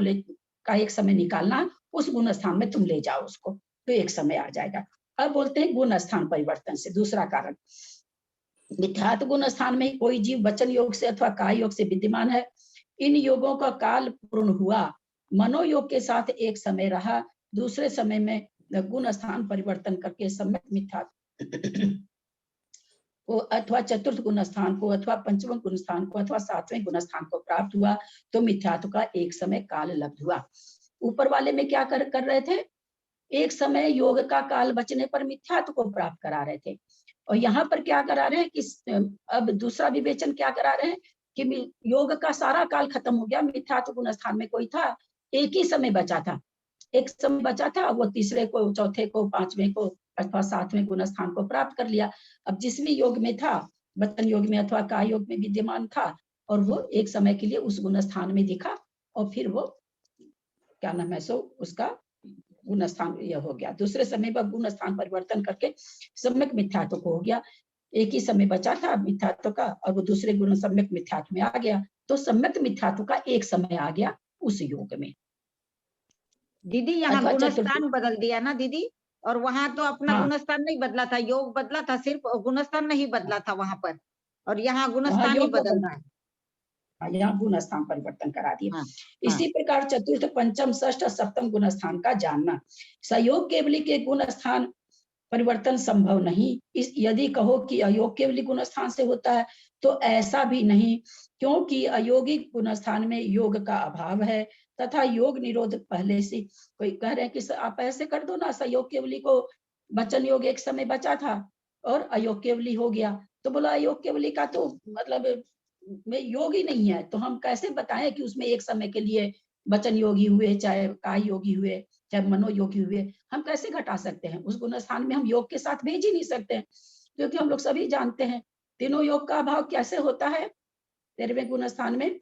का एक समय निकालना, उस गुण स्थान में तुम ले जाओ उसको, तो एक समय आ जाएगा। अब बोलते हैं गुण स्थान परिवर्तन से दूसरा कारण, मिथ्यात्व गुण स्थान में कोई जीव वचन योग से अथवा काय योग से विद्यमान है, इन योगों का काल पूर्ण हुआ, मनोयोग के साथ एक समय रहा, दूसरे समय में गुण स्थान परिवर्तन करके सम्यक मिथ्यात्व को अथवा चतुर्थ गुण स्थान को अथवा पंचम गुण स्थान को अथवा 7वें गुण स्थान को प्राप्त हुआ, तो मिथ्यात्व का एक समय काल लब्ध हुआ। ऊपर वाले में क्या कर रहे थे, एक समय योग का काल बचने पर मिथ्यात्व को प्राप्त करा रहे थे, और यहाँ पर क्या करा रहे हैं कि अब दूसरा विवेचन क्या करा रहे हैं कि योग का सारा काल खत्म हो गया, मिथ्यात्व गुण स्थान में कोई था, एक ही समय बचा था, एक समय बचा था, वो तीसरे को, चौथे को, 5वें को अथवा 7वें गुण स्थान को प्राप्त कर लिया। अब जिस भी योग में था, वचन योग में अथवा काय योग में विद्यमान था, और वो एक समय के लिए उस गुण स्थान में दिखा, और फिर वो क्या नाम है, सो उसका गुण स्थान यह हो गया। दूसरे समय पर गुण स्थान परिवर्तन करके सम्यक मिथ्यात्व को हो गया, एक ही समय बचा था मिथ्यात्व का, और वो दूसरे गुण सम्यक मिथ्यात्व में आ गया, तो सम्यक मिथ्यात्व का एक समय आ गया उस योग में। दीदी यहाँ गुणस्थान बदल दिया ना दीदी, और वहां तो अपना गुणस्थान नहीं बदला था, योग बदला था सिर्फ, गुणस्थान नहीं बदला था वहां पर, और यहाँ गुणस्थान ही बदल रहा है, यहाँ गुण स्थान परिवर्तन करा दिया। इसी प्रकार चतुर्थ, पंचम, षष्ठ, सप्तम गुण स्थान का जानना। सहयोग केवली के गुण स्थान परिवर्तन संभव नहीं। यदि कहो कि अयोग केवली गुण स्थान से होता है तो ऐसा भी नहीं, क्योंकि अयोगिक गुण स्थान में योग का अभाव है तथा योग निरोध पहले से। कोई कह रहे हैं कि आप ऐसे कर दो ना, सहयोग केवली को वचन योग एक समय बचा था और अयोग केवली हो गया, तो बोला योग केवली का तो मतलब में योग ही नहीं है, तो हम कैसे बताएं कि उसमें एक समय के लिए वचन योगी हुए, चाहे काय योगी हुए, चाहे मनोयोगी हुए, हम कैसे घटा सकते हैं? उस गुण स्थान में हम योग के साथ भेज ही नहीं सकते हैं, क्योंकि हम लोग सभी जानते हैं तीनों योग का अभाव कैसे होता है 13वें गुण स्थान में,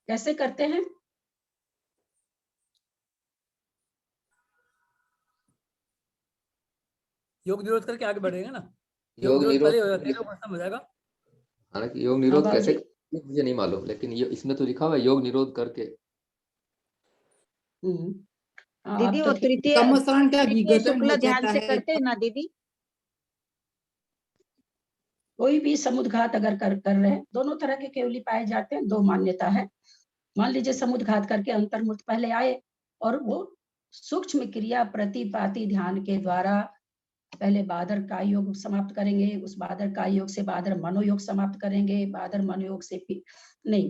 कैसे करते हैं? योग निरोध करके आगे बढ़ेगा ना, योग निरोध निरोध पहले हो जाएगा। हालांकि योग निरोध कैसे मुझे नहीं मालूम, लेकिन ये इसमें तो लिखा हुआ है योग निरोध करके। दीदी वो तृतीय कर्मशरण का तृतीय विघटन शुक्ल हो ध्यान जाता से है। करते हैं ना दीदी? कोई भी समुद्घात अगर कर रहे हैं, दोनों तरह के केवली पाए जाते हैं, दो मान्यता है। मान लीजिए समुद्घात करके अंतर्मुक्त पहले आए और वो सूक्ष्म क्रिया प्रतिपाती ध्यान के द्वारा पहले बादर का योग समाप्त करेंगे, उस बादर का योग से बादर मनोयोग समाप्त करेंगे, बादर मनोयोग से नहीं,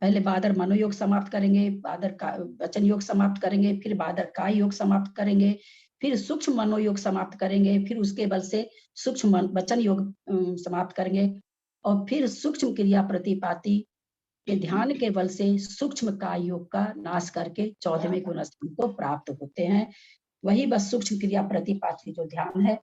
पहले बादर मनोयोग समाप्त करेंगे, बादर का वचन योग समाप्त करेंगे, फिर बादर का योग समाप्त करेंगे, फिर सूक्ष्म मनोयोग समाप्त करेंगे, फिर उसके बल से सूक्ष्म वचन योग समाप्त करेंगे, और फिर सूक्ष्म क्रिया प्रतिपाती के ध्यान के बल से सूक्ष्म काय योग का नाश करके 14वें गुण स्थान को प्राप्त होते हैं। वही बस सूक्ष्म क्रिया प्रतिपाती जो ध्यान है,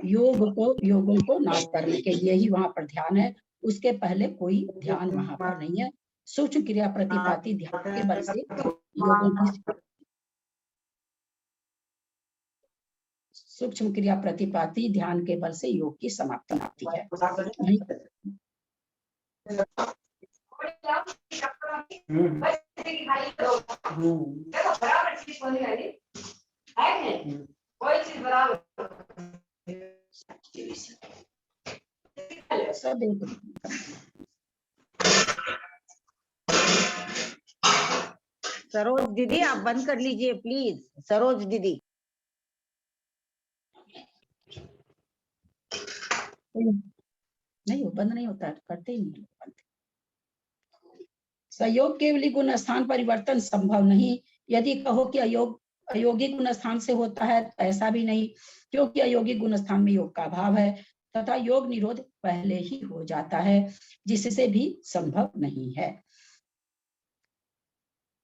योगों को नाश करने के लिए ही वहां पर ध्यान है, उसके पहले कोई ध्यान वहां पर नहीं है। सूक्ष्म क्रिया प्रतिपाती ध्यान के बल से योगों की सूक्ष्म क्रिया प्रतिपाती ध्यान के बल से योग की समाप्ति होती है। सरोज दीदी आप बंद कर लीजिए प्लीज, सरोज दीदी। नहीं, वो बंद नहीं होता है, करते ही नहीं बंद। संयोग केवली गुण स्थान परिवर्तन संभव नहीं। यदि कहो कि अयोगी गुण स्थान से होता है, ऐसा भी नहीं, क्योंकि अयोगी गुण स्थान में योग का अभाव है तथा योग निरोध पहले ही हो जाता है, जिससे भी संभव नहीं है।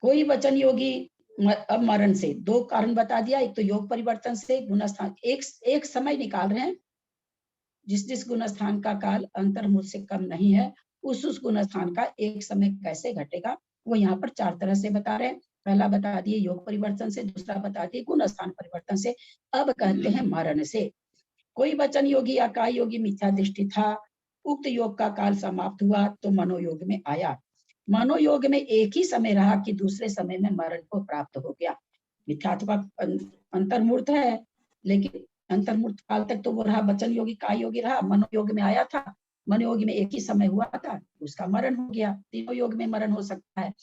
कोई वचन योगी अब मरण से, दो कारण बता दिया, एक तो योग परिवर्तन से गुण स्थान एक समय निकाल रहे हैं, जिस गुण स्थान का काल अंतर्मुख से कम नहीं है, उस गुण स्थान का एक समय कैसे घटेगा, वो यहाँ पर 4 तरह से बता रहे हैं। पहला बता दिए योग परिवर्तन से, दूसरा बता दिए गुण स्थान परिवर्तन से, अब कहते हैं मरण से। कोई वचन योगी या काय योगी मिथ्या दृष्टि था, उक्त योग का काल समाप्त हुआ तो मनोयोग में आया, मनोयोग में एक ही समय रहा कि दूसरे समय में मरण को प्राप्त हो गया। मिथ्यात्व का अंतर्मूर्त है, लेकिन अंतर्मूर्त काल तक तो वो रहा, वचन योगी काय योगी रहा, मनोयोग में आया था, मनोयोग में एक ही समय हुआ था, उसका मरण हो गया। तीनों योग में मरण हो सकता है,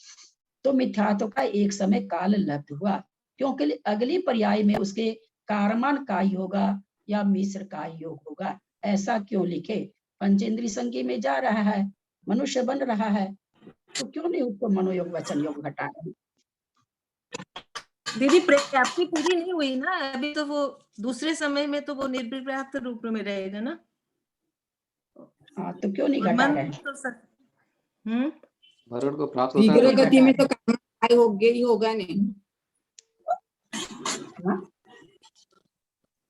तो मिथ्यात्व का एक समय काल लब्ध हुआ, क्योंकि अगली पर्याय में उसके कारमान काय होगा या मिश्र काय योग होगा। ऐसा क्यों लिखे? पंचेंद्रीय संगी में जा रहा है, मनुष्य बन रहा है, तो क्यों नहीं उसको मनोयोग वचन योग घटा रहे? दीदी पर्याप्ति पूरी नहीं हुई ना अभी, तो वो दूसरे समय में तो वो निर्विपर्याप्त रूप में रहेगा ना। हाँ, तो क्यों नहीं घटा रहे? मरण को प्राप्त होता है शीघ्र गति में तो काय हो गया ही होगा नहीं।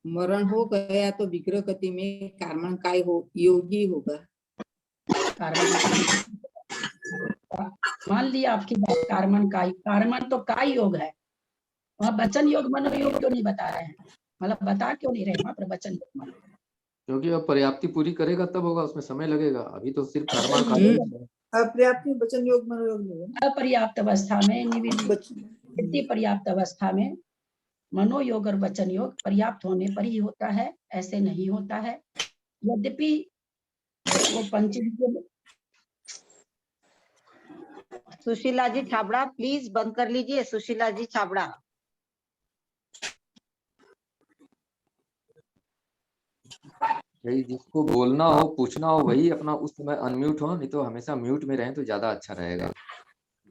मरण हो गया तो विग्रह गति में कार्मण काय हो योगी होगा। मान लिया आपकी बात, कार्मण काय, कार्मण तो काय योग है, वहाँ वचन योग मनोयोग क्यों नहीं बता रहे हैं? मतलब बता क्यों नहीं रहे वहाँ पर वचन योग? क्योंकि अब पर्याप्ति पूरी करेगा तब होगा, उसमें समय लगेगा, अभी तो सिर्फ कार्मण काय। अपर्याप्त वचन योग मनोयोग नहीं। अपर्याप्त अवस्था में, निवृत्ति पर्याप्त अवस्था में मनोयोग और वचन योग पर्याप्त होने पर ही होता है, ऐसे नहीं होता है। यद्यपि वो पंचेंद्रिय। सुशीला जी छाबड़ा प्लीज बंद कर लीजिए, सुशीला जी छाबड़ा। यही जिसको बोलना हो पूछना हो वही अपना उस समय अनम्यूट हो, नहीं तो हमेशा म्यूट में रहें तो ज्यादा अच्छा रहेगा,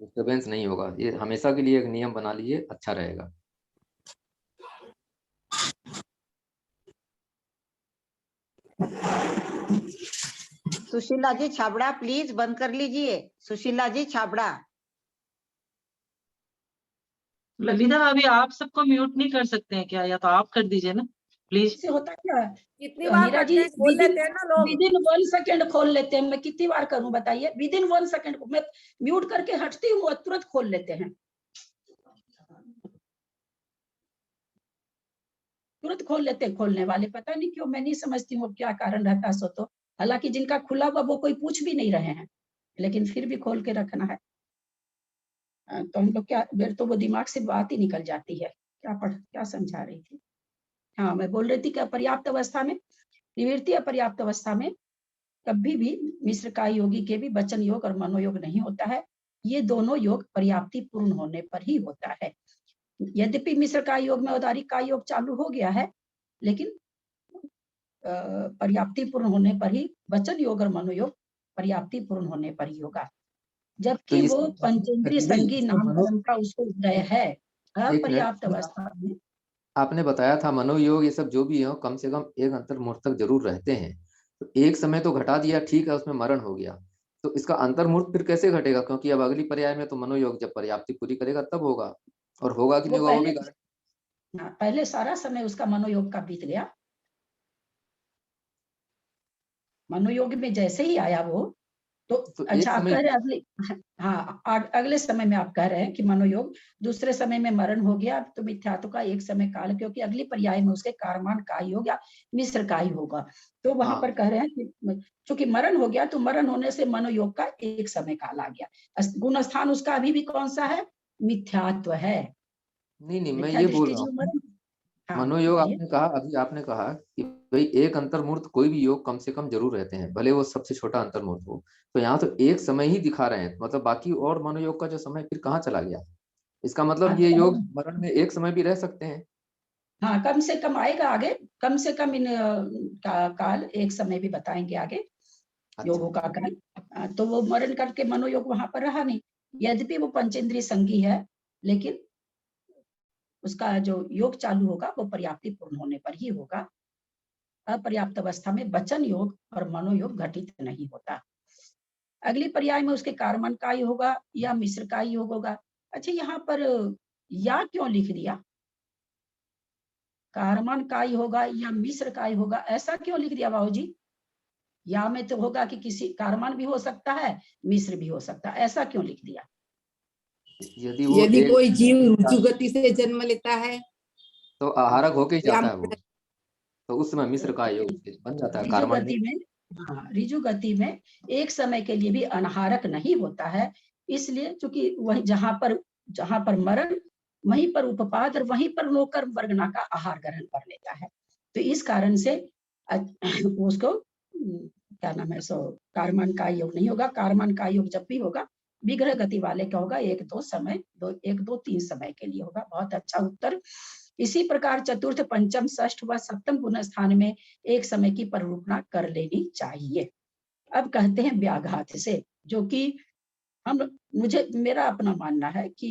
डिस्टर्बेंस नहीं होगा। ये हमेशा के लिए एक नियम बना लिए, अच्छा रहेगा। सुशीला जी छाबड़ा प्लीज बंद कर लीजिए। सुशीला जी छाबड़ा। ललिता भाभी आप सबको म्यूट नहीं कर सकते हैं क्या, या तो आप कर दीजिए ना प्लीज। इससे होता क्या है कितनी बार मीरा करते जी, हैं, खोल लेते हैं ना लोग। विद इन 1 सेकंड खोल लेते हैं। मैं कितनी बार करूं बताइए? विद इन 1 सेकंड मैं म्यूट करके हटती हूँ और तुरंत खोल लेते हैं, तुरंत खोल लेते हैं खोलने वाले। पता नहीं क्यों, मैं नहीं समझती हूँ क्या कारण रहता है सो। तो हालांकि जिनका खुला हुआ वो कोई पूछ भी नहीं रहे हैं, लेकिन फिर भी खोल के रखना है। तो हम लोग क्या, मेरे तो वो दिमाग से बात ही निकल जाती है। क्या समझा रही थी? हाँ, मैं बोल रही थी कि अपर्याप्त अवस्था में, निवृत्ति अपर्याप्त अवस्था में कभी भी मिश्र काय योगी के भी वचन योग और मनोयोग नहीं होता है। ये दोनों योग पर्याप्ति पूर्ण होने पर ही होता है। यद्यपि मिश्र काय योग में औदारिक काय योग चालू हो गया है, लेकिन पर्याप्ति पूर्ण होने पर ही वचन योग और मनोयोग पर्याप्ति पूर्ण होने पर ही होगा। जबकि तो वो पंचेंद्रिय संगी नाम धर्म का उसको उदय है अपर्याप्त अवस्था में। आपने बताया था मनोयोग ये सब जो भी हो कम से कम एक अंतर्मुहूर्त तक जरूर रहते हैं। तो एक समय तो घटा दिया, ठीक है, उसमें मरण हो गया, तो इसका अंतर्मुहूर्त फिर कैसे घटेगा? क्योंकि अब अगली पर्याय में तो मनोयोग जब पर्याप्ति पूरी करेगा तब होगा, और होगा कि नहीं होगा वो भी पहले सारा समय उसका मनोयोग का बीत गया। मनोयोग में जैसे ही आया वो तो अच्छा आप कह रहे हैं अगले, हाँ अगले समय में आप कह रहे हैं कि मनोयोग दूसरे समय में मरण हो गया तो मिथ्यात्व का एक समय काल, क्योंकि अगली पर्याय में उसके कारमान काय योग या मिश्र काय होगा। तो वहां पर कह रहे हैं कि चूंकि मरण हो गया तो मरण होने से मनोयोग का एक समय काल आ गया। गुण स्थान उसका अभी भी कौन सा है? मिथ्यात्व है। नहीं, मैं ये बोल रहा हूँ मनोयोग आपने कहा, अभी आपने कहा कि भाई एक अंतर्मुहूर्त कोई भी योग कम से कम जरूर रहते हैं, भले वो सबसे छोटा अंतर्मुहूर्त हो। तो यहाँ तो एक समय ही दिखा रहे हैं, मतलब बाकी और मनोयोग का जो समय फिर कहाँ चला गया? इसका मतलब ये योग मरण में एक समय भी रह सकते हैं। हाँ, कम से कम आएगा आगे, कम से कम इन काल एक समय भी बताएंगे आगे। योगों का काल तो वो मरण करके मनोयोग वहां पर रहा नहीं। यद्यपि वो पंचेंद्रिय संगी है, लेकिन उसका जो योग चालू होगा वो पर्याप्ति पूर्ण होने पर ही होगा। अपर्याप्त अवस्था में वचन योग और मनोयोग घटित नहीं होता। अगली पर्याय में उसके कारमान काय होगा या मिश्र काय योग होगा। अच्छा, यहाँ पर या क्यों लिख दिया? कारमान काय होगा या मिश्र काय होगा, ऐसा क्यों लिख दिया बाबू जी? या में तो होगा कि किसी कारमान भी हो सकता है, मिश्र भी हो सकता है, ऐसा क्यों लिख दिया? यदि कोई जीव रुचु गति से जन्म लेता है तो आहारक होके ही जाता है वो, तो उस समय मिश्र का योग बन जाता है। ऋजु गति में, हाँ, ऋजु गति में एक समय के लिए भी अनाहारक नहीं होता है। इसलिए चूंकि वही जहां पर मरण, वहीं पर उपपाद और वहीं पर नौकर वर्गना का आहार ग्रहण कर लेता है। तो इस कारण से उसको क्या नाम है सो कारमान का योग नहीं होगा। कारमान का योग जब भी होगा विग्रह गति वाले का होगा, 1-2 समय, 1-2-3 समय के लिए होगा। बहुत अच्छा उत्तर। इसी प्रकार चतुर्थ, पंचम, षष्ठ व सप्तम गुण स्थान में एक समय की परिरूपणा कर लेनी चाहिए। अब कहते हैं व्याघात से, जो कि मेरा अपना मानना है कि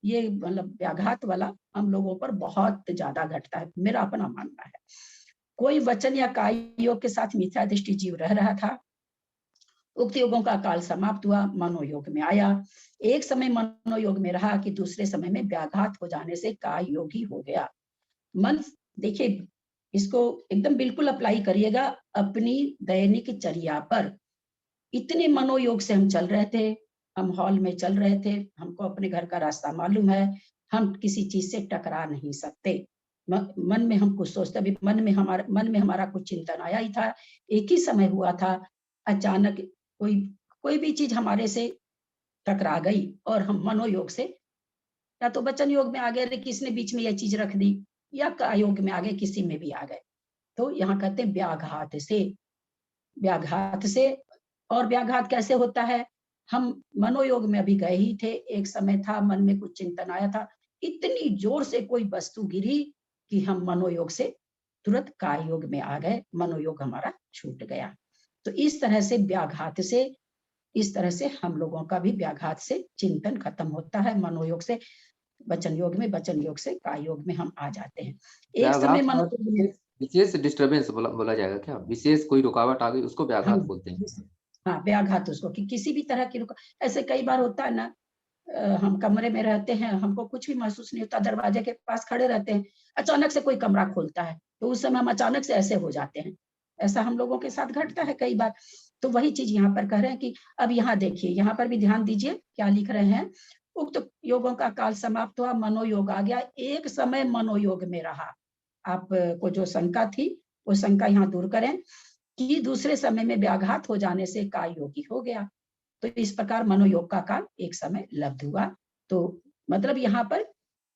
ये मतलब व्याघात वाला हम लोगों पर बहुत ज्यादा घटता है, मेरा अपना मानना है। कोई वचन या काय योग के साथ मिथ्या दृष्टि जीव रह रहा था, उक्त योगों का काल समाप्त हुआ, मनोयोग में आया। एक समय मनोयोग में रहा कि दूसरे समय में व्याघात हो जाने से काय योग ही हो गया। मन देखिए, इसको एकदम बिल्कुल अप्लाई करिएगा अपनी दैनिक चर्या पर। इतने मनोयोग से हम चल रहे थे, हम हॉल में चल रहे थे, हमको अपने घर का रास्ता मालूम है, हम किसी चीज से टकरा नहीं सकते। मन में हम कुछ सोचते, अभी मन में हमारा कुछ चिंतन आया ही था, एक ही समय हुआ था, अचानक कोई भी चीज हमारे से टकरा गई और हम मनोयोग से या तो वचन योग में आ गए, किसने बीच में यह चीज रख दी, या योग में आ गए, किसी में भी आ गए। तो यहाँ कहते हैं व्याघात से। और व्याघात कैसे होता है? हम मनोयोग में अभी गए ही थे, एक समय था, मन में कुछ चिंतन आया था, इतनी जोर से कोई वस्तु गिरी कि हम मनोयोग से तुरंत काय योग में आ गए, मनोयोग हमारा छूट गया। तो इस तरह से व्याघात से, इस तरह से हम लोगों का भी व्याघात से चिंतन खत्म होता है। मनोयोग से वचन योग में, वचन योग से काय योग में हम आ जाते हैं। एक समय मनोयोग में विशेष डिस्टरबेंस बोला जाएगा क्या? विशेष कोई रुकावट आ गई उसको व्याघात बोलते हैं। हाँ, व्याघात उसको, कि किसी भी तरह की ऐसे कई बार होता है ना, हम कमरे में रहते हैं, हमको कुछ भी महसूस नहीं होता, दरवाजे के पास खड़े रहते हैं, अचानक से कोई कमरा खोलता है, तो उस समय हम अचानक से ऐसे हो जाते हैं। ऐसा हम लोगों के साथ घटता है कई बार। तो वही चीज यहाँ पर कह रहे हैं कि अब यहाँ देखिए, यहाँ पर भी ध्यान दीजिए क्या लिख रहे हैं। उक्त योगों का काल समाप्त हुआ, मनोयोग आ गया, एक समय मनोयोग में रहा। आपको जो शंका थी वो शंका यहाँ दूर करें कि दूसरे समय में व्याघात हो जाने से काय योगी हो गया। तो इस प्रकार मनोयोग का काल एक समय लब्ध हुआ। तो मतलब यहाँ पर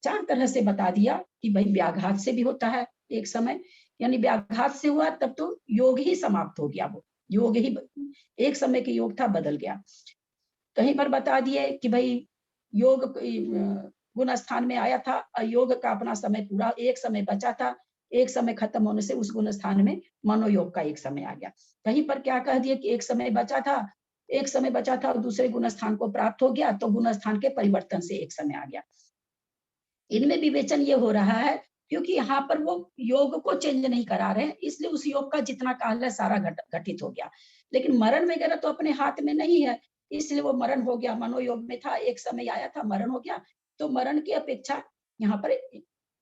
4 तरह से बता दिया कि भाई व्याघात से भी होता है एक समय, यानी व्याघात से हुआ तब तो योग ही समाप्त हो गया, वो योग ही एक समय के योग था बदल गया। कहीं पर बता दिए कि भाई योग गुण स्थान में आया था, योग का अपना समय पूरा, एक समय बचा था, एक समय खत्म होने से उस गुण स्थान में मनोयोग का एक समय आ गया। कहीं पर क्या कह दिया कि एक समय बचा था और दूसरे गुण स्थान को प्राप्त हो गया, तो गुण स्थान के परिवर्तन से एक समय आ गया। इनमें विवेचन ये हो रहा है क्योंकि यहाँ पर वो योग को चेंज नहीं करा रहे हैं, इसलिए उस योग का जितना काल है सारा घटित हो गया। लेकिन मरण वगैरह तो अपने हाथ में नहीं है, इसलिए वो मरण हो गया। मनोयोग में था, एक समय आया था, मरण हो गया, तो मरण की अपेक्षा यहाँ पर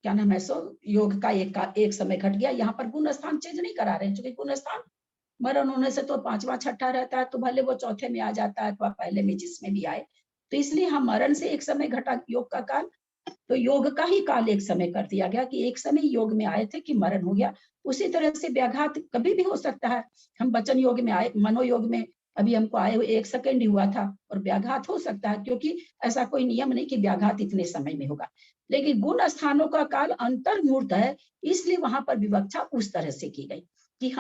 क्या नाम है, सो योग का एक समय घट गया। यहाँ पर गुण स्थान चेंज नहीं करा रहे हैं, क्योंकि गुण स्थान मरण होने से तो 5वां 6ठा रहता है, तो भले वो चौथे में आ जाता है अथवा पहले में जिसमें भी आए। तो इसलिए हम मरण से एक समय घटा योग का काल, तो योग का ही काल एक समय कर दिया गया कि एक समय योग में आए थे कि मरण हो गया। उसी तरह से व्याघात कभी भी हो सकता है। हम वचन योग में आए, मनोयोग में अभी हमको आए हुए 1 सेकंड ही हुआ था, और व्याघात हो सकता है, क्योंकि ऐसा कोई नियम नहीं कि व्याघात इतने समय में होगा। लेकिन गुण स्थानों का काल अंतर्मूर्त है, इसलिए वहां पर विवक्षा उस तरह से की गई कि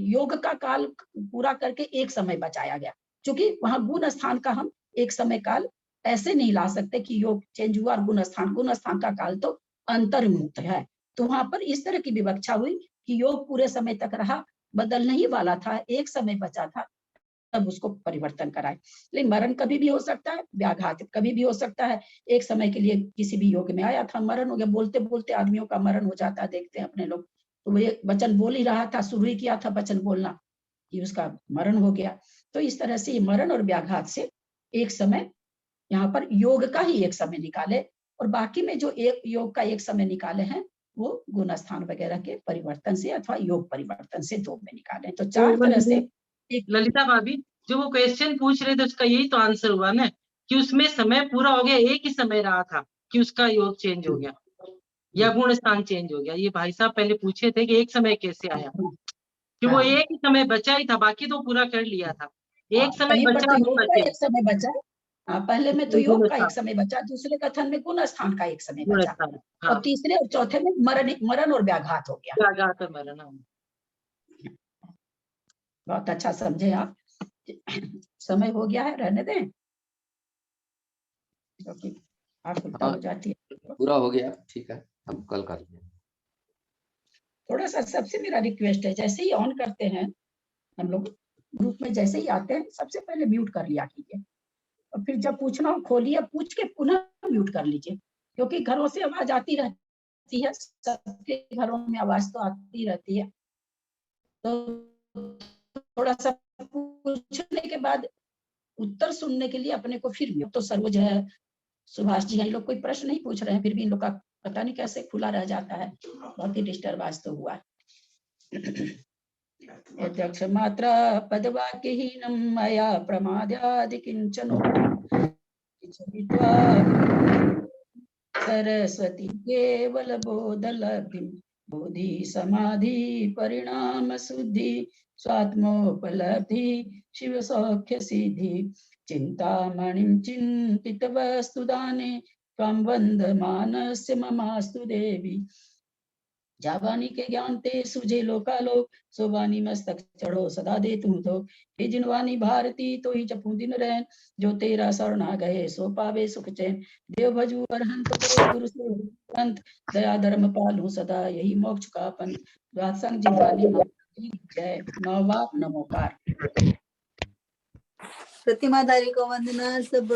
योग का काल पूरा करके एक समय बचाया गया, क्योंकि वहां गुण स्थान का हम एक समय काल ऐसे नहीं ला सकते कि योग चेंज हुआ और गुण स्थान का काल तो अंतर्मुक्त है। तो वहां पर इस तरह की विवक्षा हुई कि योग पूरे समय तक रहा, बदलने ही वाला था, एक समय बचा था, तब उसको परिवर्तन कराए। लेकिन मरण कभी भी हो सकता है, व्याघात कभी भी हो सकता है। एक समय के लिए किसी भी योग में आया था, मरण हो गया। बोलते बोलते आदमियों का मरण हो जाता है, देखते हैं अपने लोग। तो वो वचन बोल ही रहा था, शुरू ही किया था वचन बोलना, कि उसका मरण हो गया। तो इस तरह से मरण और व्याघात से एक समय यहाँ पर योग का ही एक समय निकाले, और बाकी में जो एक योग का एक समय निकाले हैं वो गुण स्थान वगैरह के परिवर्तन से अथवा योग परिवर्तन से 2 में निकाले। तो 4 तरह से ललिता भाभी जो वो क्वेश्चन पूछ रहे थे उसका यही तो आंसर हुआ ना, कि उसमें समय पूरा हो गया, एक ही समय रहा था कि उसका योग चेंज हो गया या गुण स्थान चेंज हो गया। ये भाई साहब पहले पूछे थे कि एक समय कैसे आया, कि वो एक ही समय बचा ही था, बाकी तो पूरा कर लिया था, एक समय बचा योग का एक समय बचा। पहले में तो योग का एक समय बचा, दूसरे कथन में गुण स्थान का एक समय बचा, और तीसरे और चौथे में मरण और व्याघात हो गया। व्याघात और मरण। बहुत अच्छा समझे आप। समय हो गया है, रहने दें, क्योंकि आकुलता हो जाती है। पूरा हो गया, ठीक है, अब कल कर लेंगे। थोड़ा सा सबसे मेरा रिक्वेस्ट है, जैसे ही ऑन करते हैं हम लोग ग्रुप में, जैसे ही आते हैं सबसे पहले म्यूट कर लिया कीजिए, और फिर जब पूछना हो खोलिए, पूछ के पुनः म्यूट कर लीजिए, क्योंकि घरों से आवाज आती रहती है, सबके घरों में आवाज तो आती रहती है। तो थोड़ा सा पूछने के बाद उत्तर सुनने के लिए अपने को फिर म्यूट। तो सरोज है, सुभाष जी है, लोग कोई प्रश्न नहीं पूछ रहे हैं, फिर भी इन लोग का पता नहीं कैसे खुला रह जाता है, बहुत ही डिस्टर्बेंस तो हुआ। यद्यक्ष मात्रा पदवाक्यहीनं मया प्रमादादि किंचन सरस्वती केवल बोधलब्धिं बोधि समाधि परिणाम शुद्धि स्वात्मोपलब्धि शिव सौख्य सिद्धि चिंतामणिं चिंतित वस्तुदाने त्वां वन्दमानस्य ममास्तु देवी। जावानी के ज्ञान ते सुझे लोकालोक सोवानी मस्तक चढ़ो सदा दे तुम तो हे जिनवानी भारती तो ही जपू दिन रैन जो तेरा शरणा गए सो पावे सुख चैन देव भजू अरहंत करो गुरु से अंत दया धर्म पालू सदा यही मोक्ष का पंथ द्वासंग जिनवानी जय नौवा नमोकार। प्रतिमाधारी को वंदना सब।